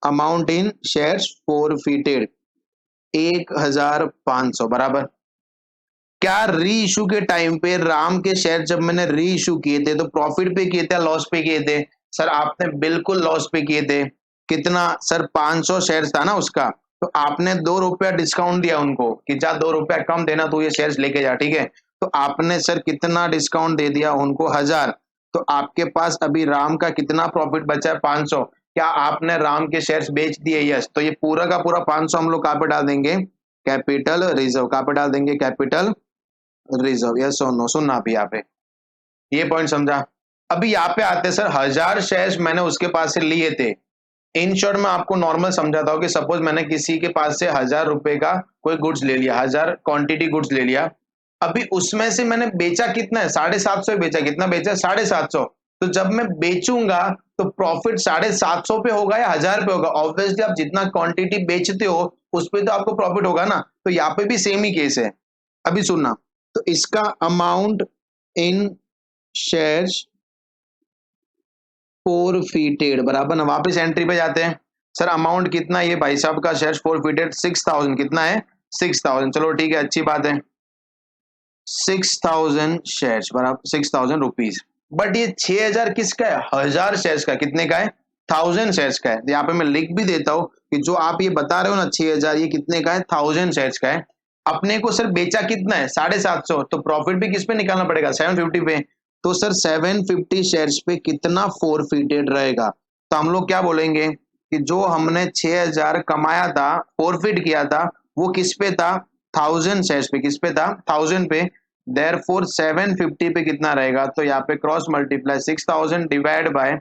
[SPEAKER 1] amount in shares forfeited 1500 बराबर। क्या री इशू के टाइम पे राम के शेयर जब मैंने री इशू किए थे तो प्रॉफिट पे किए थे, लॉस पे किए थे? सर आपने बिल्कुल लॉस पे किए थे। कितना सर, 500 शेयर था ना उसका, तो आपने 2 रुपया डिस्काउंट दिया उनको कि जा 2 रुपया कम देना, तो ये शेयर्स लेके जा, ठीक है। तो आपने सर कितना डिस्काउंट दे दिया उनको, 1000। तो आपके पास अभी राम का कितना प्रॉफिट बचा है, 500। क्या आपने राम के शेयर्स बेच दिए? यस। तो ये पूरा का पूरा 500 हम लोग कहाँ पे डाल देंगे, कैपिटल रिजर्व। कहाँ पे डाल देंगे, कैपिटल रिजर्व। यस और नो, सुनना अभी यहाँ पे, ये पॉइंट समझा। अभी यहाँ पे आते हैं सर, 1000 शेयर्स मैंने उसके पास से लिए थे। इन शॉर्ट में आपको नॉर्मल समझाता हूँ कि सपोज मैंने किसी के पास से 1000 रुपए का कोई गुड्स ले लिया, 1000 क्वांटिटी गुड्स ले लिया। अभी उसमें से मैंने बेचा कितना है, 750 बेचा। कितना बेचा, 750। तो जब मैं बेचूंगा तो प्रॉफिट 750 पे होगा या 1000 पे होगा? ऑब्वियसली आप जितना क्वांटिटी बेचते हो उस पे तो आपको प्रॉफिट होगा ना। तो यहाँ पे भी सेम ही केस है। अभी सुनना, तो इसका अमाउंट इन शेयर्स फोरफिटेड बराबर ना, वापस एंट्री पे जाते हैं। सर अमाउंट कितना, ये भाई साहब का शेयर्स फोरफिटेड 6000। कितना है, 6000। चलो ठीक है, अच्छी बात है। 6000 शेयर्स बराबर 6000 रुपीज। बट ये 6000 किसका है, 1000 शेयर्स का। कितने का है, 1000 शेयर्स का है। तो यहाँ पे मैं लिख भी देता हूँ कि जो आप ये बता रहे हो ना 6000, ये कितने का है, 1000 शेयर्स का है। अपने को सर बेचा कितना है, 750। तो प्रॉफिट भी किस पे निकालना पड़ेगा, 750 पे। तो सर 750 शेयर्स पे कितना फोरफिटेड रहेगा? तो हम लोग क्या बोलेंगे कि जो हमने 6000 कमाया था, फोरफिट किया था, वो किस पे था, 1000 शेयर्स पे। किस पे था, 1000 पे। देयरफॉर 750 पे कितना रहेगा, तो यहाँ पे cross multiply 6000 divide by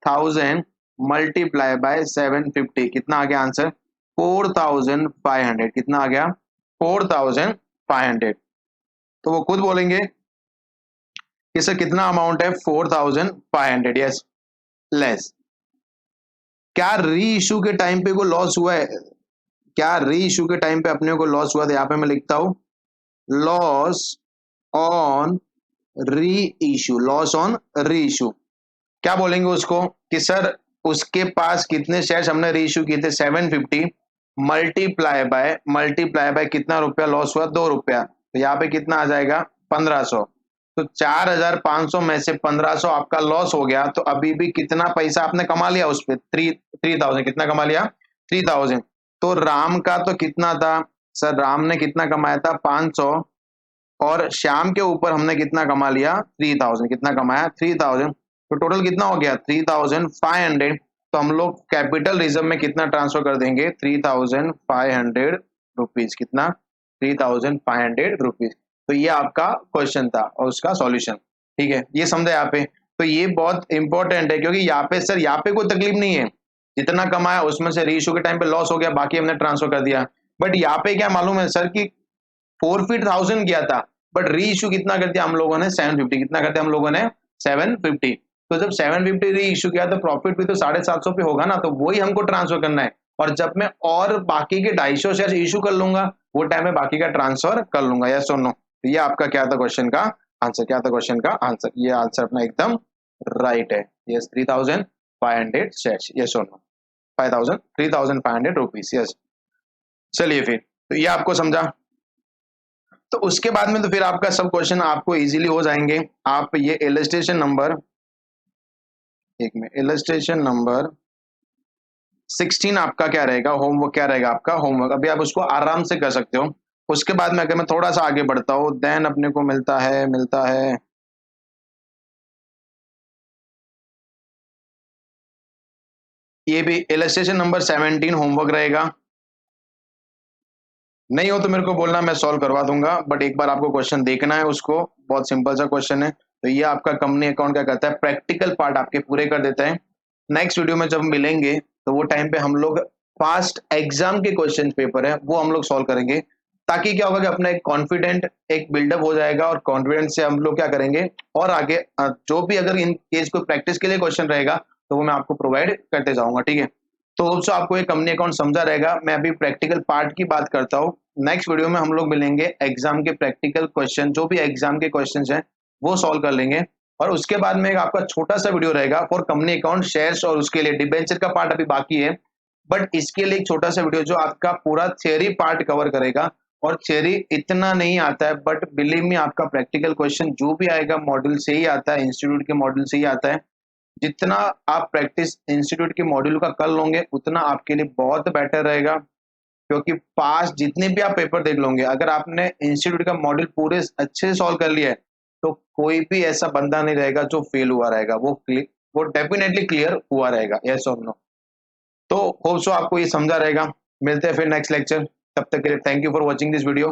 [SPEAKER 1] 1000 multiply by 750। कितना आ गया आंसर, 4500। कितना आ गया, 4500। तो वो खुद बोलेंगे कि सर कितना अमाउंट है, 4500। Yes, less. क्या री इशू के टाइम पे को लॉस हुआ है, क्या री इशू के टाइम पे अपने को लॉस हुआ था? यहाँ पे मैं लिखता हूं लॉस ऑन री इशू, लॉस ऑन री इशू। क्या बोलेंगे उसको कि सर उसके पास कितने शेयर्स हमने री इशू किए थे, 750 मल्टीप्लाई बाय कितना रुपया लॉस हुआ, 2 रुपया। तो यहाँ पे कितना आ जाएगा, 1500। तो 4500 में से 1500 आपका लॉस हो गया। तो अभी भी कितना पैसा आपने कमा लिया उस पर, 3000। कितना कमा लिया, 3000। तो राम का तो कितना था सर, राम ने कितना कमाया था, 500। और श्याम के ऊपर हमने कितना कमा लिया, 3000। कितना कमाया, 3000। तो टोटल कितना हो गया, 3500। तो हम लोग कैपिटल रिजर्व में कितना ट्रांसफर कर देंगे, 3500 रुपीज। कितना, 3500 रुपीज। तो ये आपका क्वेश्चन था और उसका सॉल्यूशन। ठीक है, ये समझे यहाँ पे। तो ये बहुत इंपॉर्टेंट है क्योंकि यहाँ पे सर, यहाँ पे कोई तकलीफ नहीं है, जितना कमाया उसमें से री इशू के टाइम पे लॉस हो गया, बाकी हमने ट्रांसफर कर दिया। बट यहाँ पे क्या मालूम है सर कि फोरफिट 1000 किया था, बट री इशू कितना कर दिया हम लोगों ने, 750। कितना कर दिया हम लोगों ने, 750। तो जब 750 री इशू किया तो प्रॉफिट भी तो 750 पे होगा ना, तो वही हमको ट्रांसफर करना है। और जब मैं और बाकी के 250 शेयर इशू कर लूंगा, वो टाइम में बाकी का ट्रांसफर कर लूंगा। यस और नो। तो ये आपका क्या था क्वेश्चन का आंसर, क्या था क्वेश्चन का आंसर, ये आंसर अपना एकदम राइट है। Yes, 3500 share. यस और नो, 3500 रुपीज। यस। चलिए फिर, तो ये आपको समझा। तो उसके बाद में तो फिर आपका सब क्वेश्चन आपको इजीली हो जाएंगे। आप ये इलस्ट्रेशन नंबर, एक में इलस्ट्रेशन नंबर 16 आपका क्या रहेगा, होमवर्क क्या रहेगा आपका होमवर्क। अभी आप उसको आराम से कर सकते हो। उसके बाद में अगर मैं थोड़ा सा आगे बढ़ता हूँ, देन अपने को मिलता है ये भी इलस्ट्रेशन नंबर 17 होमवर्क रहेगा। नहीं हो तो मेरे को बोलना, मैं सॉल्व करवा दूंगा। बट एक बार आपको क्वेश्चन देखना है उसको, बहुत सिंपल सा क्वेश्चन है। तो ये आपका कंपनी अकाउंट क्या करता है, प्रैक्टिकल पार्ट आपके पूरे कर देता है। नेक्स्ट वीडियो में जब मिलेंगे तो वो टाइम पे हम लोग पास्ट एग्जाम के क्वेश्चन पेपर है वो हम लोग सॉल्व करेंगे, ताकि क्या होगा कि अपना एक कॉन्फिडेंट एक बिल्डअप हो जाएगा और कॉन्फिडेंस से हम लोग क्या करेंगे और आगे जो भी अगर इन केस कोई प्रैक्टिस के लिए क्वेश्चन रहेगा तो वो मैं आपको प्रोवाइड करते जाऊंगा, ठीक है। तो होप सो आपको ये कंपनी अकाउंट समझा रहेगा। मैं अभी प्रैक्टिकल पार्ट की बात करता हूँ। नेक्स्ट वीडियो में हम लोग मिलेंगे, एग्जाम के प्रैक्टिकल क्वेश्चन जो भी एग्जाम के क्वेश्चन हैं वो सॉल्व कर लेंगे। और उसके बाद में एक आपका छोटा सा वीडियो रहेगा फॉर कंपनी अकाउंट शेयर्स, और उसके लिए डिबेंचर का पार्ट अभी बाकी है, बट इसके लिए एक छोटा सा वीडियो जो आपका पूरा थियरी पार्ट कवर करेगा। और थियरी इतना नहीं आता है, बट बिलीव मी आपका प्रैक्टिकल क्वेश्चन जो भी आएगा मॉड्यूल से ही आता है, इंस्टीट्यूट के मॉड्यूल से ही आता है। जितना आप प्रैक्टिस इंस्टीट्यूट के मॉड्यूल का कर लोगे उतना आपके लिए बहुत बेटर रहेगा, क्योंकि पास जितने भी आप पेपर देख लोगे, अगर आपने इंस्टीट्यूट का मॉड्यूल पूरे अच्छे से सॉल्व कर लिया है तो कोई भी ऐसा बंदा नहीं रहेगा जो फेल हुआ रहेगा, वो डेफिनेटली क्लियर हुआ रहेगा, यस और नो। तो होप सो आपको ये समझा रहेगा। मिलते हैं फिर नेक्स्ट लेक्चर, तब तक के लिए thank you for watching this video.